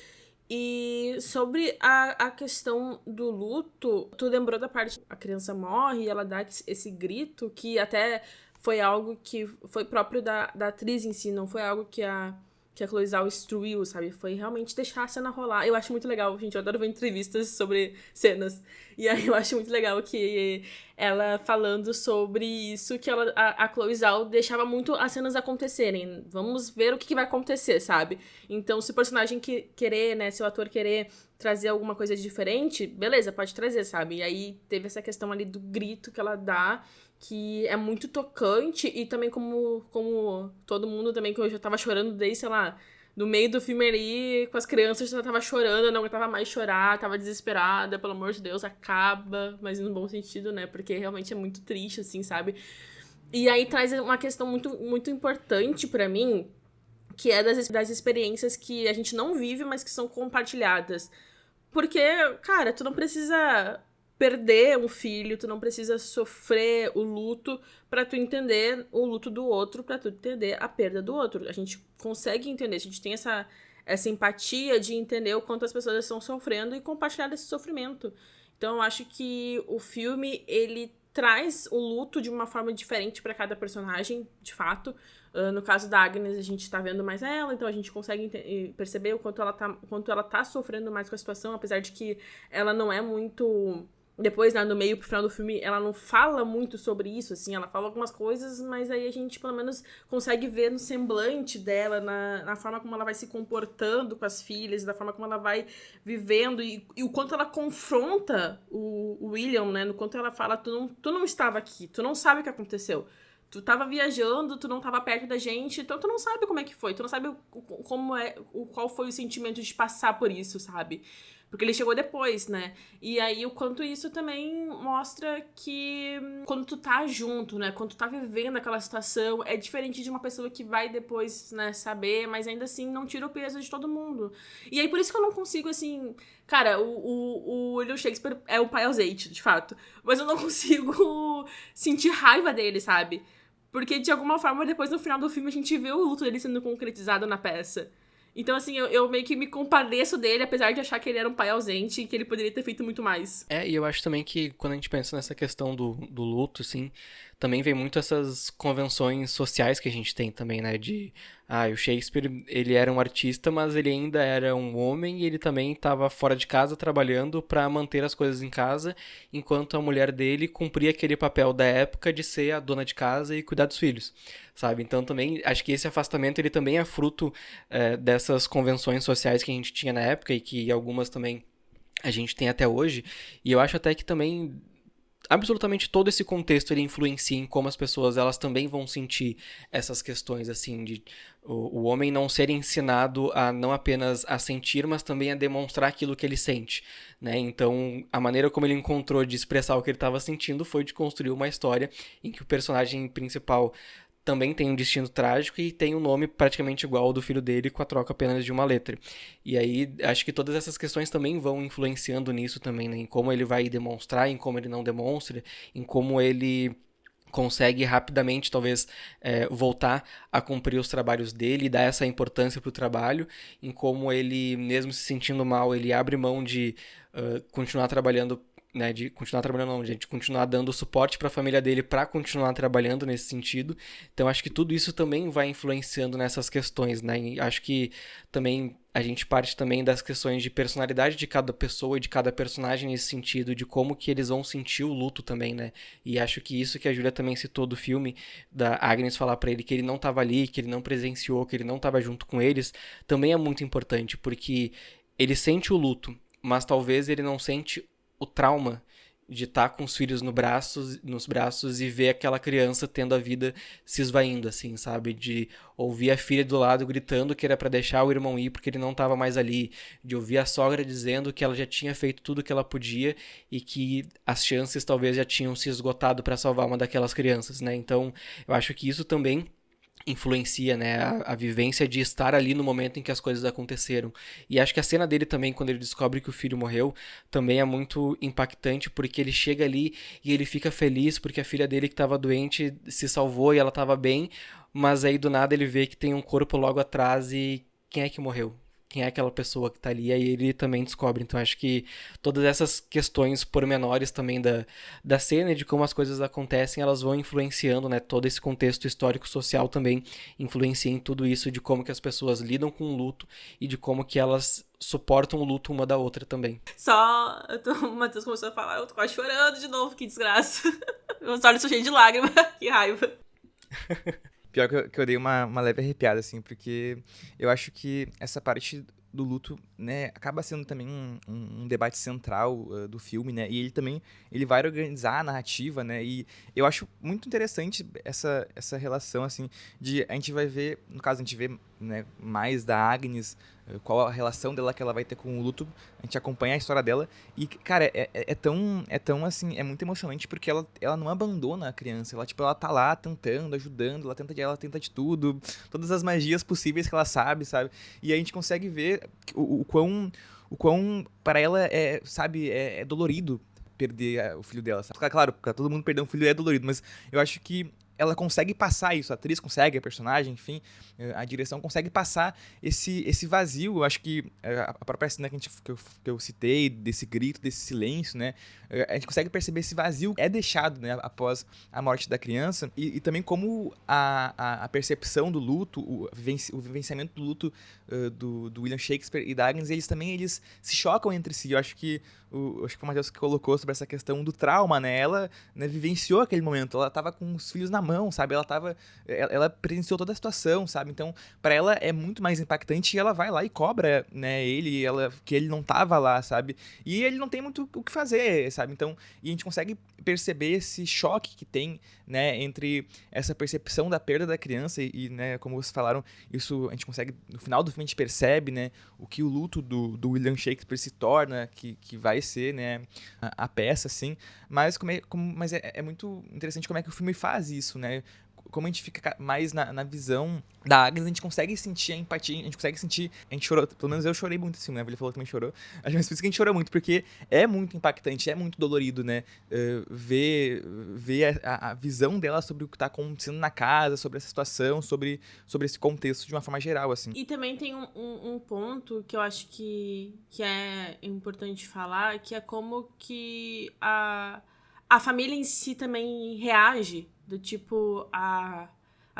E sobre a questão do luto, tu lembrou da parte que a criança morre e ela dá esse grito, que até foi algo que foi próprio da atriz em si, não foi algo que a Chloe Zhao instruiu, sabe? Foi realmente deixar a cena rolar. Eu acho muito legal, gente, eu adoro ver entrevistas sobre cenas. E aí eu acho muito legal que ela falando sobre isso, que a Chloe Zhao deixava muito as cenas acontecerem. Vamos ver o que vai acontecer, sabe? Então, se o personagem querer, né, se o ator querer trazer alguma coisa diferente, beleza, pode trazer, sabe? E aí teve essa questão ali do grito que ela dá, que é muito tocante, e também como todo mundo também, que eu já tava chorando desde, sei lá, no meio do filme ali, com as crianças, eu tava chorando, eu não aguentava mais chorar, tava desesperada, pelo amor de Deus, acaba, mas no bom sentido, né, porque realmente é muito triste, assim, sabe? E aí traz uma questão muito, muito importante pra mim, que é das experiências que a gente não vive, mas que são compartilhadas. Porque, cara, tu não precisa perder um filho, tu não precisa sofrer o luto pra tu entender o luto do outro, pra tu entender a perda do outro. A gente consegue entender, a gente tem essa empatia de entender o quanto as pessoas estão sofrendo e compartilhar esse sofrimento. Então eu acho que o filme, ele traz o luto de uma forma diferente pra cada personagem, de fato. No caso da Agnes, a gente tá vendo mais ela, então a gente consegue perceber o quanto ela tá sofrendo mais com a situação, apesar de que ela não é muito... Depois, né, no meio pro final do filme, ela não fala muito sobre isso, assim, ela fala algumas coisas, mas aí a gente, pelo menos, consegue ver no semblante dela, na forma como ela vai se comportando com as filhas, da forma como ela vai vivendo, e o quanto ela confronta o William, né, no quanto ela fala, tu não estava aqui, tu não sabe o que aconteceu. Tu tava viajando, tu não tava perto da gente, então tu não sabe como é que foi, tu não sabe qual foi o sentimento de passar por isso, sabe? Porque ele chegou depois, né? E aí, o quanto isso também mostra que quando tu tá junto, né? Quando tu tá vivendo aquela situação, é diferente de uma pessoa que vai depois, né, saber, mas ainda assim não tira o peso de todo mundo. E aí, por isso que eu não consigo, assim... Cara, o William Shakespeare é o pai ausente, de fato. Mas eu não consigo sentir raiva dele, sabe? Porque, de alguma forma, depois, no final do filme, a gente vê o luto dele sendo concretizado na peça. Então, assim, eu meio que me compadeço dele, apesar de achar que ele era um pai ausente e que ele poderia ter feito muito mais. E eu acho também que quando a gente pensa nessa questão do luto, assim, também vem muito essas convenções sociais que a gente tem também, né? O Shakespeare, ele era um artista, mas ele ainda era um homem e ele também estava fora de casa trabalhando para manter as coisas em casa, enquanto a mulher dele cumpria aquele papel da época de ser a dona de casa e cuidar dos filhos, sabe? Então também, acho que esse afastamento, ele também é fruto dessas convenções sociais que a gente tinha na época e que algumas também a gente tem até hoje, e eu acho até que também... absolutamente todo esse contexto ele influencia em como as pessoas elas também vão sentir essas questões, assim, de o homem não ser ensinado a não apenas a sentir, mas também a demonstrar aquilo que ele sente, né? Então, a maneira como ele encontrou de expressar o que ele estava sentindo foi de construir uma história em que o personagem principal também tem um destino trágico e tem um nome praticamente igual ao do filho dele, com a troca apenas de uma letra. E aí, acho que todas essas questões também vão influenciando nisso também, né? Em como ele vai demonstrar, em como ele não demonstra, em como ele consegue rapidamente, talvez, voltar a cumprir os trabalhos dele e dar essa importância para o trabalho, em como ele, mesmo se sentindo mal, ele abre mão de continuar trabalhando, né, de continuar dando suporte para a família dele para continuar trabalhando nesse sentido. Então, acho que tudo isso também vai influenciando nessas questões, né? E acho que também a gente parte também das questões de personalidade de cada pessoa e de cada personagem nesse sentido, de como que eles vão sentir o luto também, né? E acho que isso que a Júlia também citou do filme, da Agnes falar para ele que ele não estava ali, que ele não presenciou, que ele não estava junto com eles, também é muito importante, porque ele sente o luto, mas talvez ele não sente o trauma de estar com os filhos nos braços e ver aquela criança tendo a vida se esvaindo, assim, sabe? De ouvir a filha do lado gritando que era pra deixar o irmão ir porque ele não tava mais ali. De ouvir a sogra dizendo que ela já tinha feito tudo que ela podia e que as chances talvez já tinham se esgotado pra salvar uma daquelas crianças, né? Então, eu acho que isso também influencia, né, a vivência de estar ali no momento em que as coisas aconteceram. E acho que a cena dele também, quando ele descobre que o filho morreu, também é muito impactante, porque ele chega ali e ele fica feliz porque a filha dele que estava doente se salvou e ela estava bem, mas aí do nada ele vê que tem um corpo logo atrás e quem é que morreu? Quem é aquela pessoa que tá ali, aí ele também descobre. Então acho que todas essas questões pormenores também da cena e de como as coisas acontecem, elas vão influenciando, né? Todo esse contexto histórico-social também influencia em tudo isso, de como que as pessoas lidam com o luto e de como que elas suportam o luto uma da outra também. O Matheus começou a falar, eu tô quase chorando de novo, que desgraça. Meus olhos são cheios de lágrimas, que raiva. Pior que eu dei uma leve arrepiada, assim, porque eu acho que essa parte do luto, né, acaba sendo também um debate central do filme, né, e ele vai organizar a narrativa, né, e eu acho muito interessante essa relação, assim, de a gente vai ver, no caso a gente vê, né, mais da Agnes, qual a relação dela que ela vai ter com o luto, a gente acompanha a história dela, e, cara, é tão, assim, é muito emocionante, porque ela não abandona a criança, ela tá lá tentando, ajudando, ela tenta de tudo, todas as magias possíveis que ela sabe, e a gente consegue ver o quão para ela é dolorido perder o filho dela, sabe? Claro, pra todo mundo perder um filho é dolorido, mas eu acho que ela consegue passar isso, a atriz consegue, a personagem, enfim, a direção consegue passar esse vazio. Eu acho que a própria cena que eu citei, desse grito, desse silêncio, né, a gente consegue perceber esse vazio é deixado, né, após a morte da criança, e também como a percepção do luto, o vivenciamento do luto do William Shakespeare e da Agnes, eles se chocam entre si. Eu acho que foi o Matheus que colocou sobre essa questão do trauma, né? Ela, né, vivenciou aquele momento, ela tava com os filhos na mão, sabe? Ela presenciou toda a situação, sabe? Então, pra ela é muito mais impactante, e ela vai lá e cobra, né, que ele não tava lá, sabe? E ele não tem muito o que fazer, sabe? Então, e a gente consegue perceber esse choque que tem, né, entre essa percepção da perda da criança né, como vocês falaram, isso a gente consegue, no final do filme a gente percebe, né, o que o luto do William Shakespeare se torna, que vai ser, né, a peça, assim, mas é muito interessante como é que o filme faz isso, né, como a gente fica mais na visão da Agnes, a gente consegue sentir a empatia, a gente chorou, pelo menos eu chorei muito assim, né, ele falou que também chorou, acho que por isso que a gente chorou muito, porque é muito impactante, é muito dolorido, né, ver a visão dela sobre o que tá acontecendo na casa, sobre essa situação, sobre esse contexto de uma forma geral, assim. E também tem um ponto que eu acho que é importante falar, que é como que a família em si também reage. Do tipo, a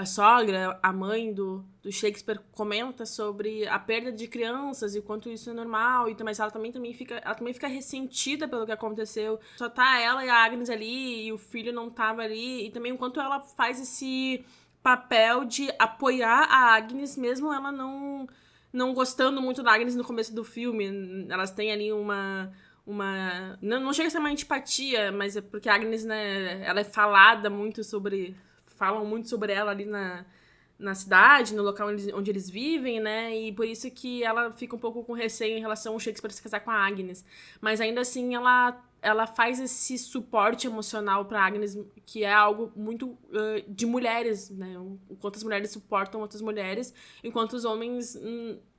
sogra, a mãe do Shakespeare comenta sobre a perda de crianças e quanto isso é normal, mas ela também fica ressentida pelo que aconteceu. Só tá ela e a Agnes ali, e o filho não tava ali, e também o quanto ela faz esse papel de apoiar a Agnes, mesmo ela não gostando muito da Agnes no começo do filme. Elas têm ali Não chega a ser uma antipatia, mas é porque a Agnes, né, ela é falada muito sobre... Falam muito sobre ela ali na cidade, no local onde eles vivem, né? E por isso que ela fica um pouco com receio em relação ao Shakespeare se casar com a Agnes. Mas ainda assim, ela faz esse suporte emocional pra Agnes, que é algo muito de mulheres, né? O quanto as mulheres suportam outras mulheres, enquanto os homens...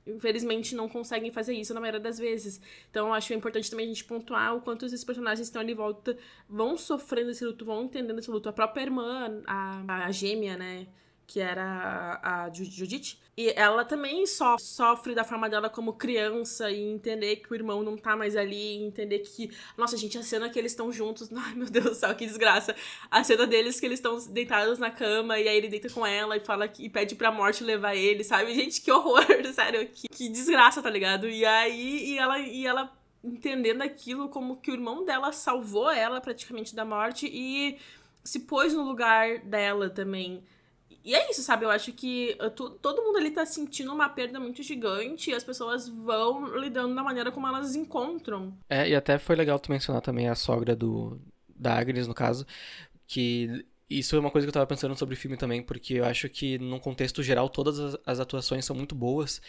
infelizmente, não conseguem fazer isso na maioria das vezes. Então, eu acho importante também a gente pontuar o quanto esses personagens estão ali em volta, vão sofrendo esse luto, vão entendendo esse luto. A própria irmã, a gêmea, né, que era a Judith, e ela também sofre da forma dela como criança, e entender que o irmão não tá mais ali, e entender que, nossa, gente, a cena que eles estão juntos, ai, meu Deus do céu, que desgraça. A cena deles que eles estão deitados na cama, e aí ele deita com ela e fala e pede pra morte levar ele, sabe? Gente, que horror, sério, que desgraça, tá ligado? E aí, e ela entendendo aquilo como que o irmão dela salvou ela praticamente da morte e se pôs no lugar dela também. E é isso, sabe? Eu acho que todo mundo ali tá sentindo uma perda muito gigante e as pessoas vão lidando da maneira como elas encontram. E até foi legal tu mencionar também a sogra da Agnes, no caso, que isso é uma coisa que eu tava pensando sobre o filme também, porque eu acho que, num contexto geral, todas as atuações são muito boas.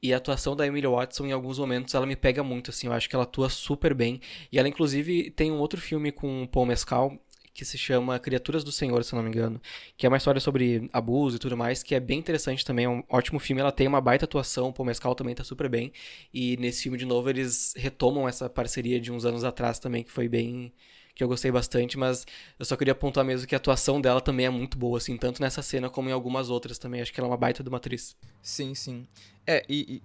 E a atuação da Emily Watson, em alguns momentos, ela me pega muito, assim. Eu acho que ela atua super bem. E ela, inclusive, tem um outro filme com o Paul Mescal, que se chama Criaturas do Senhor, se eu não me engano, que é uma história sobre abuso e tudo mais, que é bem interessante também, é um ótimo filme, ela tem uma baita atuação, o Paul Mescal também tá super bem, e nesse filme, de novo, eles retomam essa parceria de uns anos atrás também, que foi bem... que eu gostei bastante, mas eu só queria apontar mesmo que a atuação dela também é muito boa, assim, tanto nessa cena como em algumas outras também, acho que ela é uma baita de uma atriz. Sim, sim. E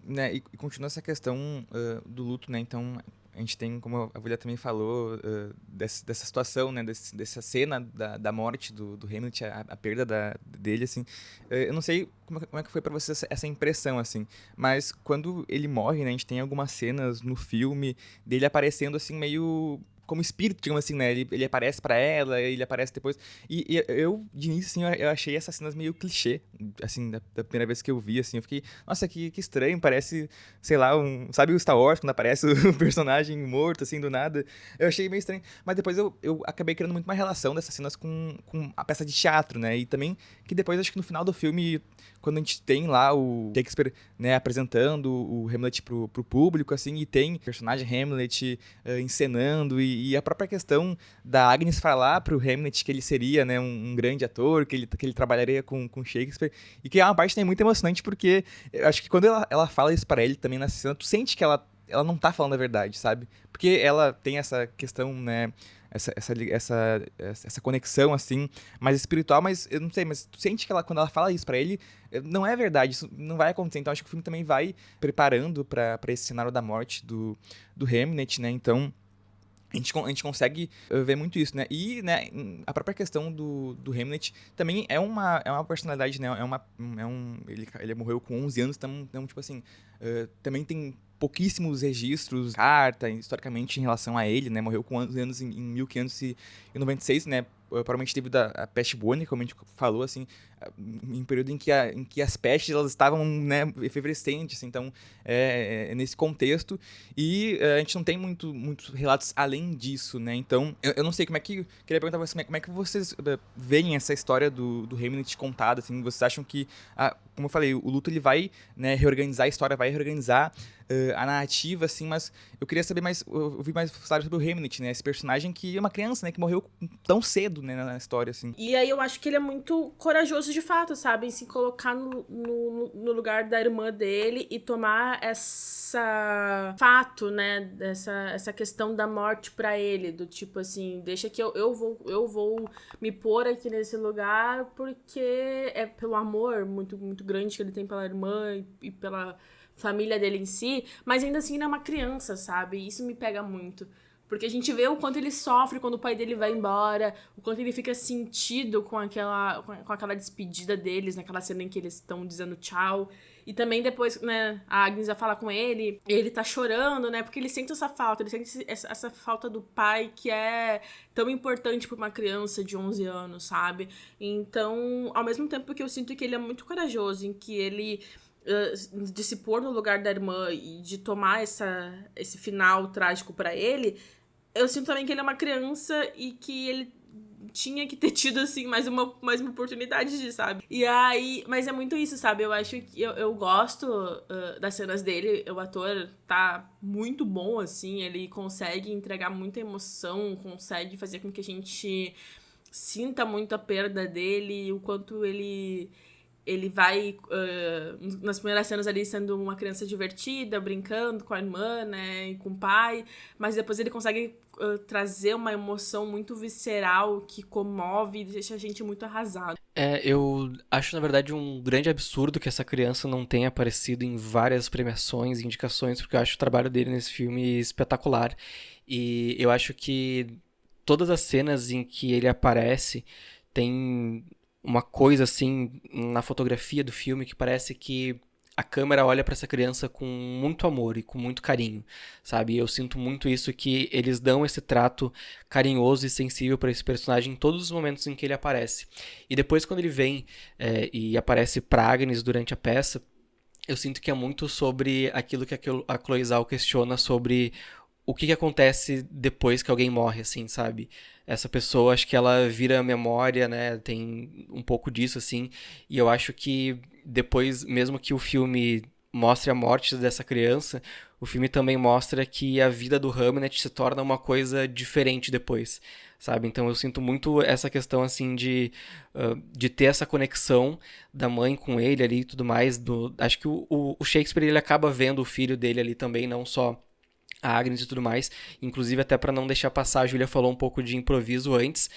continua essa questão do luto, né, então... A gente tem, como a Julia também falou, dessa situação, né, dessa cena da morte do Hamlet, a perda dele, assim. Eu não sei como é que foi pra você essa impressão, assim, mas quando ele morre, né, a gente tem algumas cenas no filme dele aparecendo, assim, meio... como espírito, digamos assim, né? Ele aparece pra ela, ele aparece depois. E eu, de início, assim, eu achei essas cenas meio clichê, assim, da primeira vez que eu vi, assim. Eu fiquei, nossa, que estranho, parece, sei lá, sabe o Star Wars, quando aparece o personagem morto, assim, do nada? Eu achei meio estranho. Mas depois eu acabei criando muito uma relação dessas cenas com a peça de teatro, né? E também que depois, acho que no final do filme, quando a gente tem lá o Shakespeare, né, apresentando o Hamlet pro público, assim, e tem o personagem Hamlet encenando, e a própria questão da Agnes falar pro Hamlet que ele seria, né, um grande ator, que ele trabalharia com Shakespeare, e que é uma parte, né, muito emocionante, porque eu acho que quando ela fala isso pra ele também na cena, tu sente que ela não tá falando a verdade, sabe? Porque ela tem essa questão, né, essa conexão, assim, mais espiritual, mas eu não sei, mas tu sente que quando ela fala isso pra ele, não é verdade, isso não vai acontecer. Então acho que o filme também vai preparando pra esse cenário da morte do Hamlet, né? Então a gente consegue ver muito isso, né? E, né, a própria questão do Hamlet também é uma personalidade, né? Ele morreu com 11 anos, então tipo assim, também tem pouquíssimos registros, carta, historicamente, em relação a ele, né? Morreu com 11 anos em 1596, né? Provavelmente devido à peste bubônica, como a gente falou, assim, em um período em que as pestes elas estavam, né, efervescentes, assim, então é nesse contexto, e a gente não tem muitos relatos além disso, né, então eu não sei queria perguntar pra vocês, como é que vocês veem essa história do Hamlet contada, assim, vocês acham que, como eu falei, o luto ele vai, né, reorganizar a história, vai reorganizar a narrativa, assim, mas eu queria saber mais, eu vi mais sobre o Hamlet, né, esse personagem que é uma criança, né, que morreu tão cedo, né, na história, assim. E aí eu acho que ele é muito corajoso de fato, sabe, em se colocar no lugar da irmã dele e tomar essa fato, né, essa questão da morte pra ele, do tipo assim, deixa que eu vou me pôr aqui nesse lugar porque é pelo amor muito, muito grande que ele tem pela irmã e pela família dele em si, mas ainda assim ele é uma criança, sabe? Isso me pega muito. Porque a gente vê o quanto ele sofre quando o pai dele vai embora, o quanto ele fica sentido com aquela despedida deles, naquela cena em que eles estão dizendo tchau. E também depois, né, a Agnes vai falar com ele, e ele tá chorando, né, porque ele sente essa falta, ele sente essa falta do pai que é tão importante pra uma criança de 11 anos, sabe? Então, ao mesmo tempo que eu sinto que ele é muito corajoso, em que ele de se pôr no lugar da irmã e de tomar esse final trágico pra ele, eu sinto também que ele é uma criança e que ele tinha que ter tido, assim, mais uma oportunidade de, sabe? E aí, mas é muito isso, sabe? Eu acho que eu gosto das cenas dele, o ator tá muito bom, assim, ele consegue entregar muita emoção, consegue fazer com que a gente sinta muito a perda dele, o quanto ele vai, nas primeiras cenas ali, sendo uma criança divertida, brincando com a irmã, né, e com o pai, mas depois ele consegue trazer uma emoção muito visceral que comove e deixa a gente muito arrasado. Eu acho, na verdade, um grande absurdo que essa criança não tenha aparecido em várias premiações e indicações, porque eu acho o trabalho dele nesse filme espetacular. E eu acho que todas as cenas em que ele aparece tem uma coisa, assim, na fotografia do filme que parece que a câmera olha pra essa criança com muito amor e com muito carinho, sabe? Eu sinto muito isso, que eles dão esse trato carinhoso e sensível pra esse personagem em todos os momentos em que ele aparece. E depois, quando ele vem e aparece pra Agnes durante a peça, eu sinto que é muito sobre aquilo que a Chloe Zhao questiona sobre o que acontece depois que alguém morre, assim, sabe? Essa pessoa, acho que ela vira memória, né? Tem um pouco disso, assim. E eu acho que depois, mesmo que o filme mostre a morte dessa criança, o filme também mostra que a vida do Hamnet se torna uma coisa diferente depois, sabe? Então eu sinto muito essa questão, assim, de ter essa conexão da mãe com ele ali e tudo mais. Acho que o Shakespeare, ele acaba vendo o filho dele ali também, não só a Agnes e tudo mais. Inclusive, até para não deixar passar, a Júlia falou um pouco de improviso antes.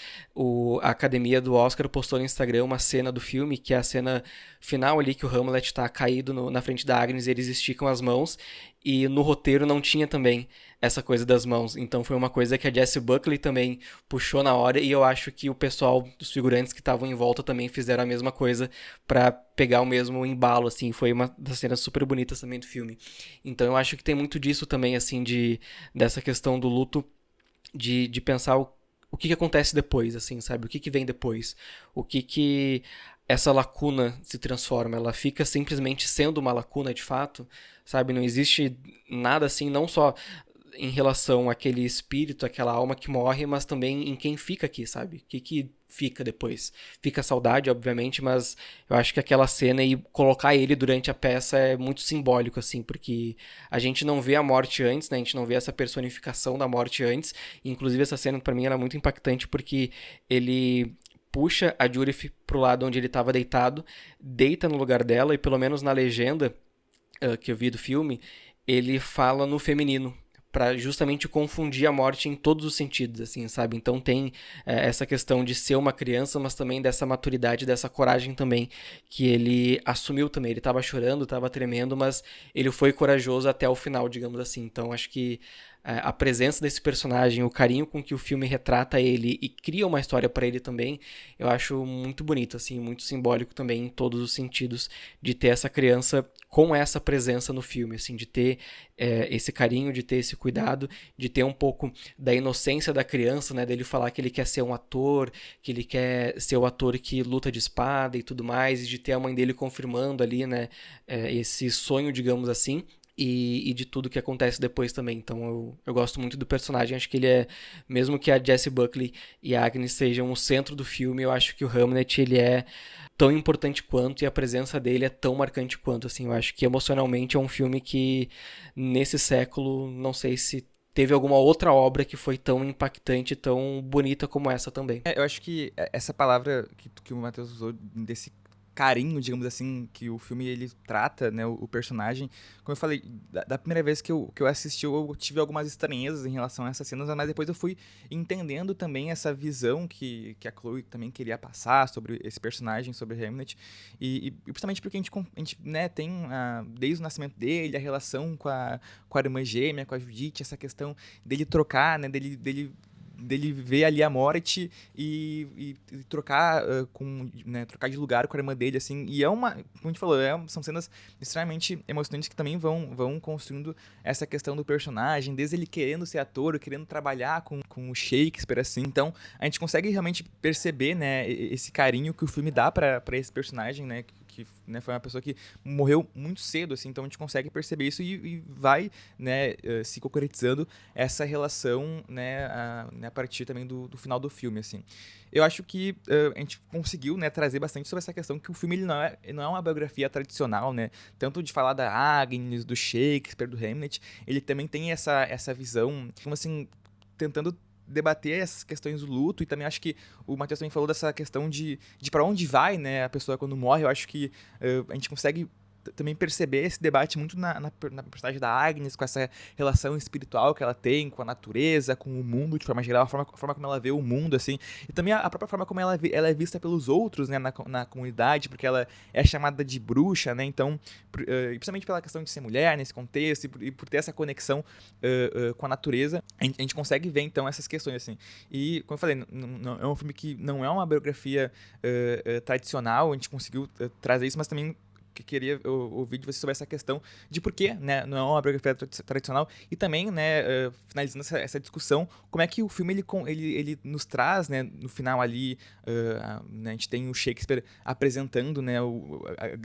A academia do Oscar postou no Instagram uma cena do filme, que é a cena final ali, que o Hamlet tá caído na frente da Agnes e eles esticam as mãos. E no roteiro não tinha também essa coisa das mãos. Então foi uma coisa que a Jessie Buckley também puxou na hora, e eu acho que o pessoal dos figurantes que estavam em volta também fizeram a mesma coisa para pegar o mesmo embalo, assim. Foi uma das cenas super bonitas também do filme. Então eu acho que tem muito disso também, assim, dessa questão do luto, de pensar o que acontece depois, assim, sabe? O que vem depois? O que essa lacuna se transforma? Ela fica simplesmente sendo uma lacuna de fato, sabe? Não existe nada assim, não só em relação àquele espírito, àquela alma que morre, mas também em quem fica aqui, sabe? O que fica depois? Fica a saudade, obviamente, mas eu acho que aquela cena e colocar ele durante a peça é muito simbólico, assim, porque a gente não vê a morte antes, né? A gente não vê essa personificação da morte antes. Inclusive, essa cena, pra mim, era muito impactante, porque ele puxa a Judith pro lado onde ele estava deitado, deita no lugar dela, e pelo menos na legenda que eu vi do filme, ele fala no feminino, para justamente confundir a morte em todos os sentidos, assim, sabe? Então tem essa questão de ser uma criança, mas também dessa maturidade, dessa coragem também, que ele assumiu também. Ele estava chorando, estava tremendo, mas ele foi corajoso até o final, digamos assim. Então acho que a presença desse personagem, o carinho com que o filme retrata ele e cria uma história para ele também, eu acho muito bonito, assim, muito simbólico também em todos os sentidos, de ter essa criança com essa presença no filme, assim, de ter esse carinho, de ter esse cuidado, de ter um pouco da inocência da criança, né, dele falar que ele quer ser um ator, que ele quer ser o ator que luta de espada e tudo mais, e de ter a mãe dele confirmando ali, né, esse sonho, digamos assim. E de tudo que acontece depois também. Então eu gosto muito do personagem. Acho que ele mesmo que a Jessie Buckley e a Agnes sejam o centro do filme, eu acho que o Hamnet, ele é tão importante quanto, e a presença dele é tão marcante quanto, assim. Eu acho que emocionalmente é um filme que nesse século, não sei se teve alguma outra obra que foi tão impactante, tão bonita como essa também. Eu acho que essa palavra que o Matheus usou, desse carinho, digamos assim, que o filme ele trata, né, o personagem. Como eu falei, da primeira vez que eu assisti, eu tive algumas estranhezas em relação a essas cenas, mas depois eu fui entendendo também essa visão que a Chloe também queria passar sobre esse personagem, sobre Hamlet, e principalmente porque a gente né, tem desde o nascimento dele, a relação com a irmã gêmea, com a Judith, essa questão dele trocar, né, dele ver ali a morte e trocar trocar de lugar com a irmã dele, assim, e como a gente falou, são cenas extremamente emocionantes que também vão construindo essa questão do personagem, desde ele querendo ser ator, querendo trabalhar com o Shakespeare, assim. Então a gente consegue realmente perceber, né, esse carinho que o filme dá pra esse personagem, né, que né, foi uma pessoa que morreu muito cedo, assim, então a gente consegue perceber isso e vai, né, se concretizando essa relação, né, a partir também do final do filme, assim. Eu acho que a gente conseguiu, né, trazer bastante sobre essa questão que o filme ele não é uma biografia tradicional, né, tanto de falar da Agnes, do Shakespeare, do Hamlet, ele também tem essa visão, como assim, tentando debater essas questões do luto, e também acho que o Matheus também falou dessa questão de para onde vai, né, a pessoa quando morre. Eu acho que a gente consegue também perceber esse debate muito na personagem da Agnes, com essa relação espiritual que ela tem com a natureza, com o mundo de forma geral, a forma como ela vê o mundo, assim, e também a própria forma como ela é vista pelos outros, né, na comunidade, porque ela é chamada de bruxa, né, então, principalmente pela questão de ser mulher nesse contexto, e por ter essa conexão com a natureza, a gente consegue ver, então, essas questões, assim, e, como eu falei, é um filme que não é uma biografia tradicional, a gente conseguiu trazer isso, mas também que queria ouvir de você sobre essa questão de por que, né, não é uma biografia tradicional, e também, né, finalizando essa discussão, como é que o filme ele nos traz, né, no final ali, né, a gente tem o Shakespeare apresentando, né,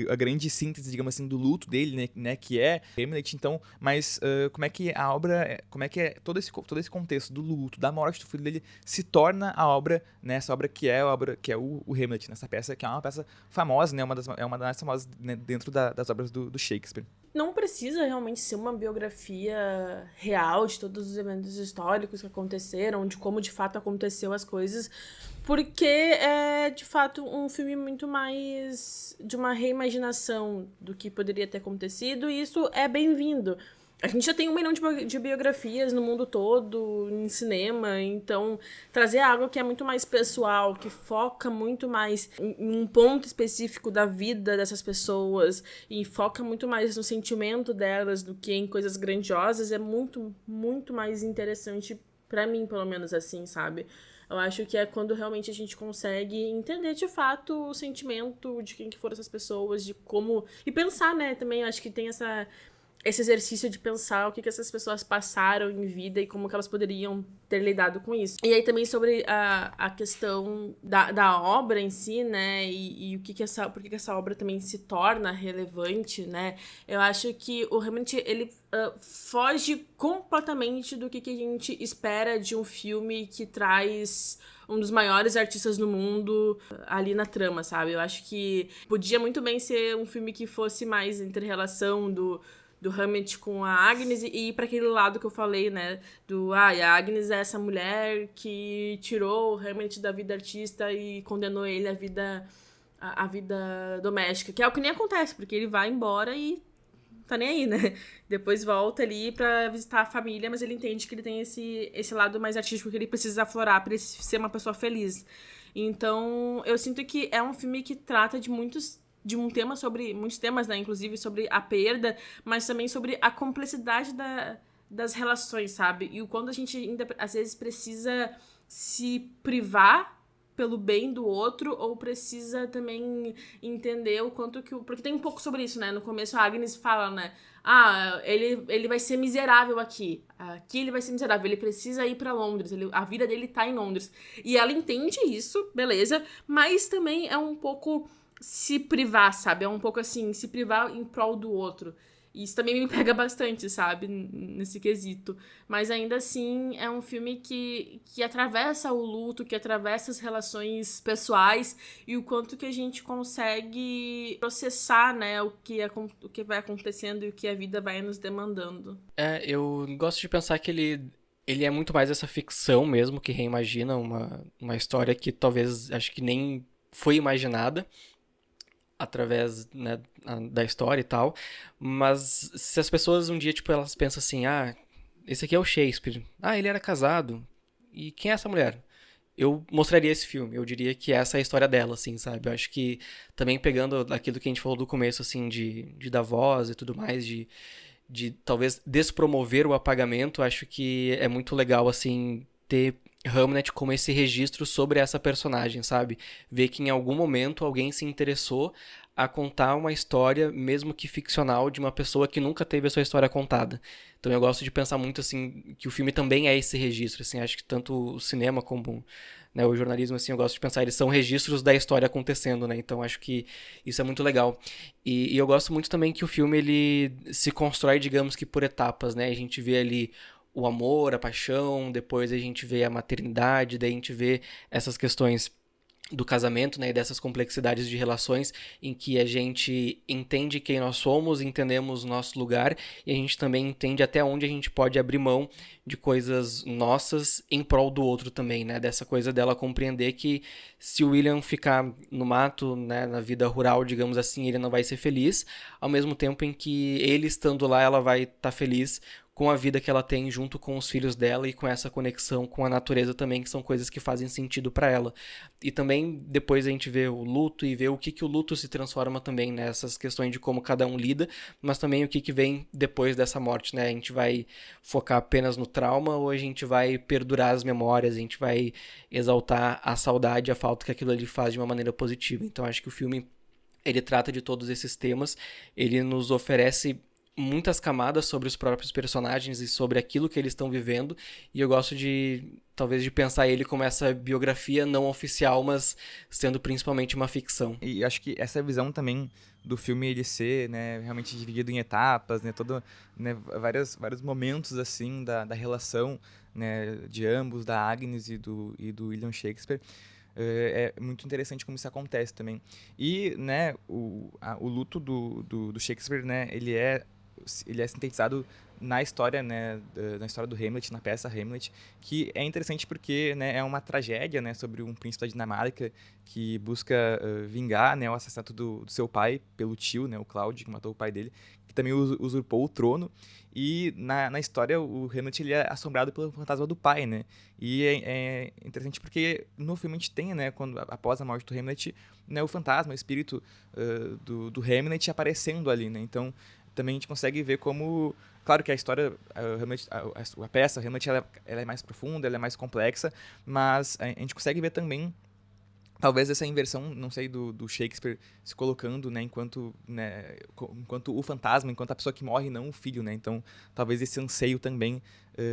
a grande síntese, digamos assim, do luto dele, né, que é Hamlet, então, mas como é que a obra, como é que é todo esse contexto do luto, da morte do filho dele se torna a obra, né, essa obra que é o Hamlet, nessa peça, que é uma peça famosa, né, é uma das mais famosas, né, dentro das obras do Shakespeare. Não precisa realmente ser uma biografia real de todos os eventos históricos que aconteceram, de como de fato aconteceu as coisas, porque é de fato um filme muito mais de uma reimaginação do que poderia ter acontecido, e isso é bem-vindo. A gente já tem 1 milhão de biografias no mundo todo, em cinema, então trazer algo que é muito mais pessoal, que foca muito mais em um ponto específico da vida dessas pessoas e foca muito mais no sentimento delas do que em coisas grandiosas é muito, muito mais interessante pra mim, pelo menos assim, sabe? Eu acho que é quando realmente a gente consegue entender de fato o sentimento de quem que foram essas pessoas, de como... E pensar, né, também, eu acho que tem esse exercício de pensar o que essas pessoas passaram em vida e como que elas poderiam ter lidado com isso. E aí também sobre a questão da obra em si, né, e por que essa obra também se torna relevante, né, eu acho que o Hamlet, ele foge completamente do que a gente espera de um filme que traz um dos maiores artistas do mundo ali na trama, sabe? Eu acho que podia muito bem ser um filme que fosse mais entre relação do Hamlet com a Agnes e ir pra aquele lado que eu falei, né? A Agnes é essa mulher que tirou o Hamlet da vida artista e condenou ele à vida doméstica, que é o que nem acontece, porque ele vai embora e tá nem aí, né? Depois volta ali pra visitar a família, mas ele entende que ele tem esse lado mais artístico que ele precisa aflorar pra ele ser uma pessoa feliz. Então, eu sinto que é um filme que trata de muitos temas, né, inclusive sobre a perda, mas também sobre a complexidade das relações, sabe? E o quanto a gente ainda, às vezes, precisa se privar pelo bem do outro, ou precisa também entender o quanto que... Porque tem um pouco sobre isso, né? No começo a Agnes fala, né? Ele vai ser miserável aqui. Aqui ele vai ser miserável. Ele precisa ir pra Londres. A vida dele tá em Londres. E ela entende isso, beleza. Mas também é um pouco... se privar, sabe? É um pouco assim, se privar em prol do outro. E isso também me pega bastante, sabe? Nesse quesito. Mas ainda assim, é um filme que atravessa o luto, que atravessa as relações pessoais e o quanto que a gente consegue processar, né? O que vai acontecendo e o que a vida vai nos demandando. Eu gosto de pensar que ele é muito mais essa ficção mesmo, que reimagina uma história que talvez, acho que nem foi imaginada através, né, da história e tal, mas se as pessoas um dia, tipo, elas pensam assim, esse aqui é o Shakespeare, ele era casado, e quem é essa mulher? Eu mostraria esse filme, eu diria que essa é a história dela, assim, sabe? Eu acho que também pegando aquilo que a gente falou do começo, assim, de dar voz e tudo mais, de talvez despromover o apagamento, acho que é muito legal, assim, ter Hamlet como esse registro sobre essa personagem, sabe? Ver que em algum momento alguém se interessou a contar uma história, mesmo que ficcional, de uma pessoa que nunca teve a sua história contada. Então eu gosto de pensar muito, assim, que o filme também é esse registro, assim, acho que tanto o cinema como, né, o jornalismo, assim, eu gosto de pensar, eles são registros da história acontecendo, né, então acho que isso é muito legal. E eu gosto muito também que o filme, ele se constrói, digamos que por etapas, né, a gente vê ali o amor, a paixão, depois a gente vê a maternidade, daí a gente vê essas questões do casamento, né, e dessas complexidades de relações em que a gente entende quem nós somos, entendemos o nosso lugar e a gente também entende até onde a gente pode abrir mão de coisas nossas em prol do outro também, né, dessa coisa dela compreender que se o William ficar no mato, né, na vida rural, digamos assim, ele não vai ser feliz, ao mesmo tempo em que ele estando lá, ela vai estar feliz com a vida que ela tem junto com os filhos dela e com essa conexão com a natureza também, que são coisas que fazem sentido para ela. E também depois a gente vê o luto e vê o que o luto se transforma também nessas questões de como cada um lida, mas também o que vem depois dessa morte, né? A gente vai focar apenas no trauma ou a gente vai perdurar as memórias, a gente vai exaltar a saudade, a falta que aquilo ali faz de uma maneira positiva. Então acho que o filme, ele trata de todos esses temas, ele nos oferece muitas camadas sobre os próprios personagens e sobre aquilo que eles estão vivendo, e eu gosto talvez de pensar ele como essa biografia não oficial, mas sendo principalmente uma ficção. E acho que essa visão também do filme, ele ser, né, realmente dividido em etapas, né, né, vários momentos, assim, da relação, né, de ambos, da Agnes e do William Shakespeare. É muito interessante como isso acontece também. E, né, o luto do Shakespeare, né, ele é sintetizado na história, né, na história do Hamlet, na peça Hamlet, que é interessante porque, né, é uma tragédia, né, sobre um príncipe da Dinamarca que busca vingar, né, o assassinato do seu pai pelo tio, né, o Cláudio, que matou o pai dele, que também usurpou o trono. E na história o Hamlet, ele é assombrado pelo fantasma do pai, né? E é interessante porque no filme a gente tem, né, após a morte do Hamlet, né, o fantasma, o espírito do Hamlet aparecendo ali, né? Então também a gente consegue ver como, claro que a história, a peça, o Hamlet, ela é mais profunda, ela é mais complexa, mas a gente consegue ver também, talvez, essa inversão, não sei, do Shakespeare se colocando, né, enquanto o fantasma, enquanto a pessoa que morre, não o filho, né? Então, talvez esse anseio também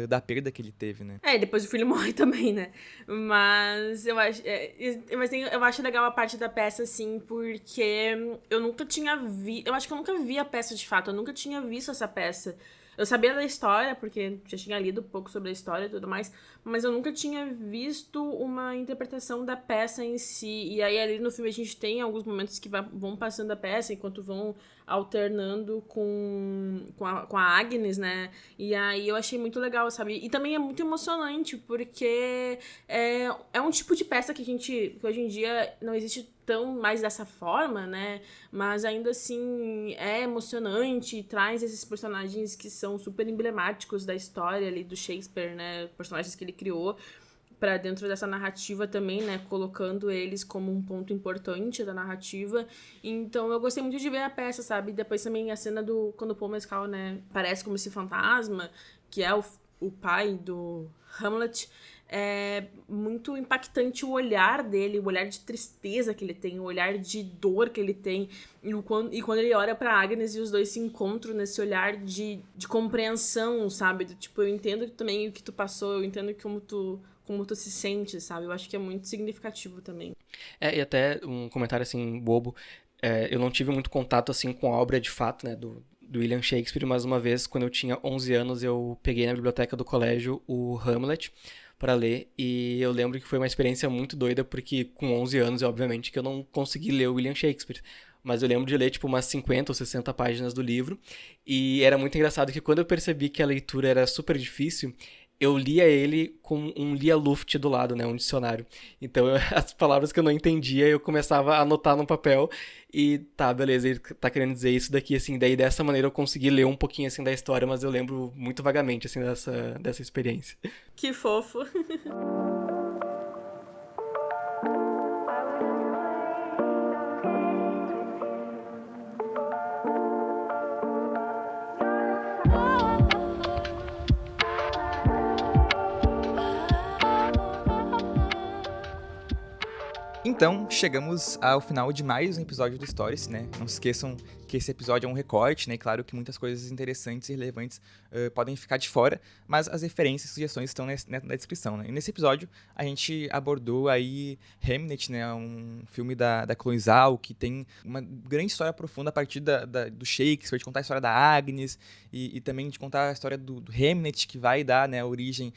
da perda que ele teve, né? Depois o filho morre também, né? Mas eu acho legal a parte da peça, assim, porque eu nunca tinha eu acho que eu nunca vi a peça de fato, eu nunca tinha visto essa peça. Eu sabia da história, porque já tinha lido um pouco sobre a história e tudo mais, mas eu nunca tinha visto uma interpretação da peça em si. E aí ali no filme a gente tem alguns momentos que vão passando a peça, enquanto vão alternando com a Agnes, né? E aí eu achei muito legal, sabe? E também é muito emocionante, porque é um tipo de peça que hoje em dia não existe tão mais dessa forma, né? Mas ainda assim é emocionante e traz esses personagens que são super emblemáticos da história ali do Shakespeare, né? Personagens que ele criou para dentro dessa narrativa também, né? Colocando eles como um ponto importante da narrativa. Então eu gostei muito de ver a peça, sabe? Depois também a cena quando o Paul Mescal, né, aparece como esse fantasma, que é o pai do Hamlet. É muito impactante o olhar dele, o olhar de tristeza que ele tem, o olhar de dor que ele tem. E quando ele olha pra Agnes e os dois se encontram nesse olhar de compreensão, sabe? Tipo, eu entendo também o que tu passou, eu entendo como tu se sente, sabe? Eu acho que é muito significativo também. E até um comentário, assim, bobo. Eu não tive muito contato, assim, com a obra de fato, né, do William Shakespeare, mas uma vez, quando eu tinha 11 anos, eu peguei na biblioteca do colégio o Hamlet para ler, e eu lembro que foi uma experiência muito doida, porque com 11 anos, obviamente, que eu não consegui ler o William Shakespeare, mas eu lembro de ler, tipo, umas 50 ou 60 páginas do livro, e era muito engraçado que quando eu percebi que a leitura era super difícil, eu lia ele com um Lia Luft do lado, né, um dicionário. Então, as palavras que eu não entendia, eu começava a anotar no papel e tá, beleza, ele tá querendo dizer isso daqui, assim. Daí, dessa maneira, eu consegui ler um pouquinho, assim, da história, mas eu lembro muito vagamente, assim, dessa experiência. Que fofo. Então, chegamos ao final de mais um episódio do Stories, né? Não se esqueçam que esse episódio é um recorte, né? E claro que muitas coisas interessantes e relevantes podem ficar de fora, mas as referências e sugestões estão na descrição, né? E nesse episódio, a gente abordou aí Hamnet, né? Um filme da Chloe Zhao, que tem uma grande história profunda a partir do Shakespeare, de contar a história da Agnes e também de contar a história do Hamlet, que vai dar, né, origem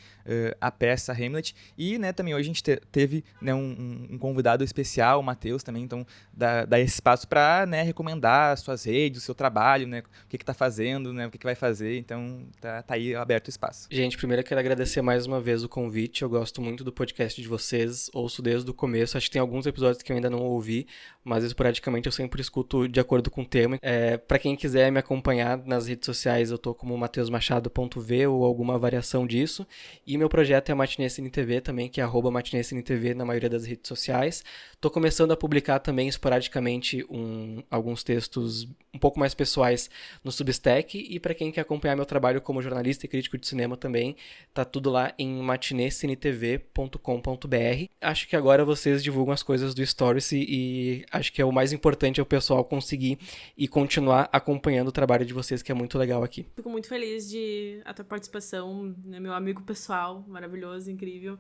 à peça Hamlet. E, né, também hoje a gente teve, né, um convidado especial, o Matheus também, então dá esse espaço para, né, recomendar suas redes, o seu trabalho, né, o que tá fazendo, né, o que vai fazer, então tá aí aberto o espaço. Gente, primeiro eu quero agradecer mais uma vez o convite, eu gosto muito do podcast de vocês, ouço desde o começo, acho que tem alguns episódios que eu ainda não ouvi, mas esporadicamente eu sempre escuto de acordo com o tema. Para quem quiser me acompanhar nas redes sociais, eu tô como mateusmachado.v ou alguma variação disso, e meu projeto é a Matinê Cine TV também, que é @Matinê Cine TV na maioria das redes sociais. Tô começando a publicar também esporadicamente alguns textos um pouco mais pessoais no Substack, e para quem quer acompanhar meu trabalho como jornalista e crítico de cinema também, tá tudo lá em matinecinetv.com.br. Acho que agora vocês divulgam as coisas do Stories e acho que é o mais importante é o pessoal conseguir e continuar acompanhando o trabalho de vocês, que é muito legal aqui. Fico muito feliz de a tua participação, né, meu amigo pessoal, maravilhoso, incrível.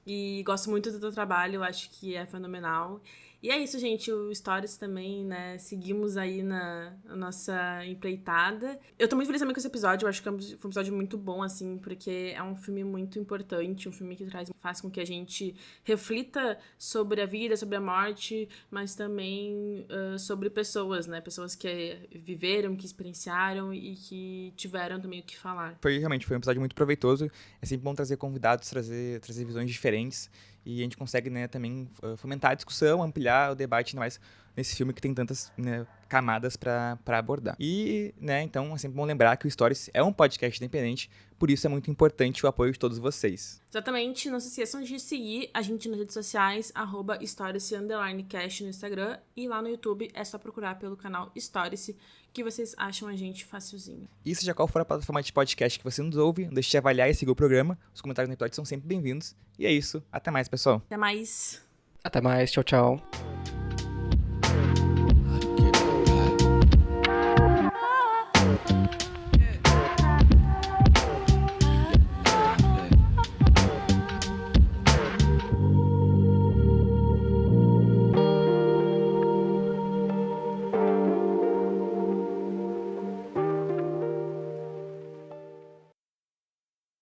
E gosto muito do teu trabalho, eu acho que é fenomenal. E é isso, gente, o Stories também, né, seguimos aí na nossa empreitada. Eu tô muito feliz também com esse episódio, eu acho que foi um episódio muito bom, assim, porque é um filme muito importante, um filme que faz com que a gente reflita sobre a vida, sobre a morte, mas também sobre pessoas, né, pessoas que viveram, que experienciaram e que tiveram também o que falar. Foi um episódio muito proveitoso, é sempre bom trazer convidados, trazer visões diferentes, e a gente consegue, né, também fomentar a discussão, ampliar o debate, ainda mais nesse filme que tem tantas, né, camadas para abordar. E, né, então é sempre bom lembrar que o Stories é um podcast independente, por isso é muito importante o apoio de todos vocês. Exatamente, não se esqueçam de seguir a gente nas redes sociais, @Stories_cast no Instagram, e lá no YouTube é só procurar pelo canal Stories, que vocês acham a gente facilzinho. E seja qual for a plataforma de podcast que você nos ouve, não deixe de avaliar e seguir o programa, os comentários no episódio são sempre bem-vindos. E é isso, até mais, pessoal. Até mais! Até mais, tchau, tchau.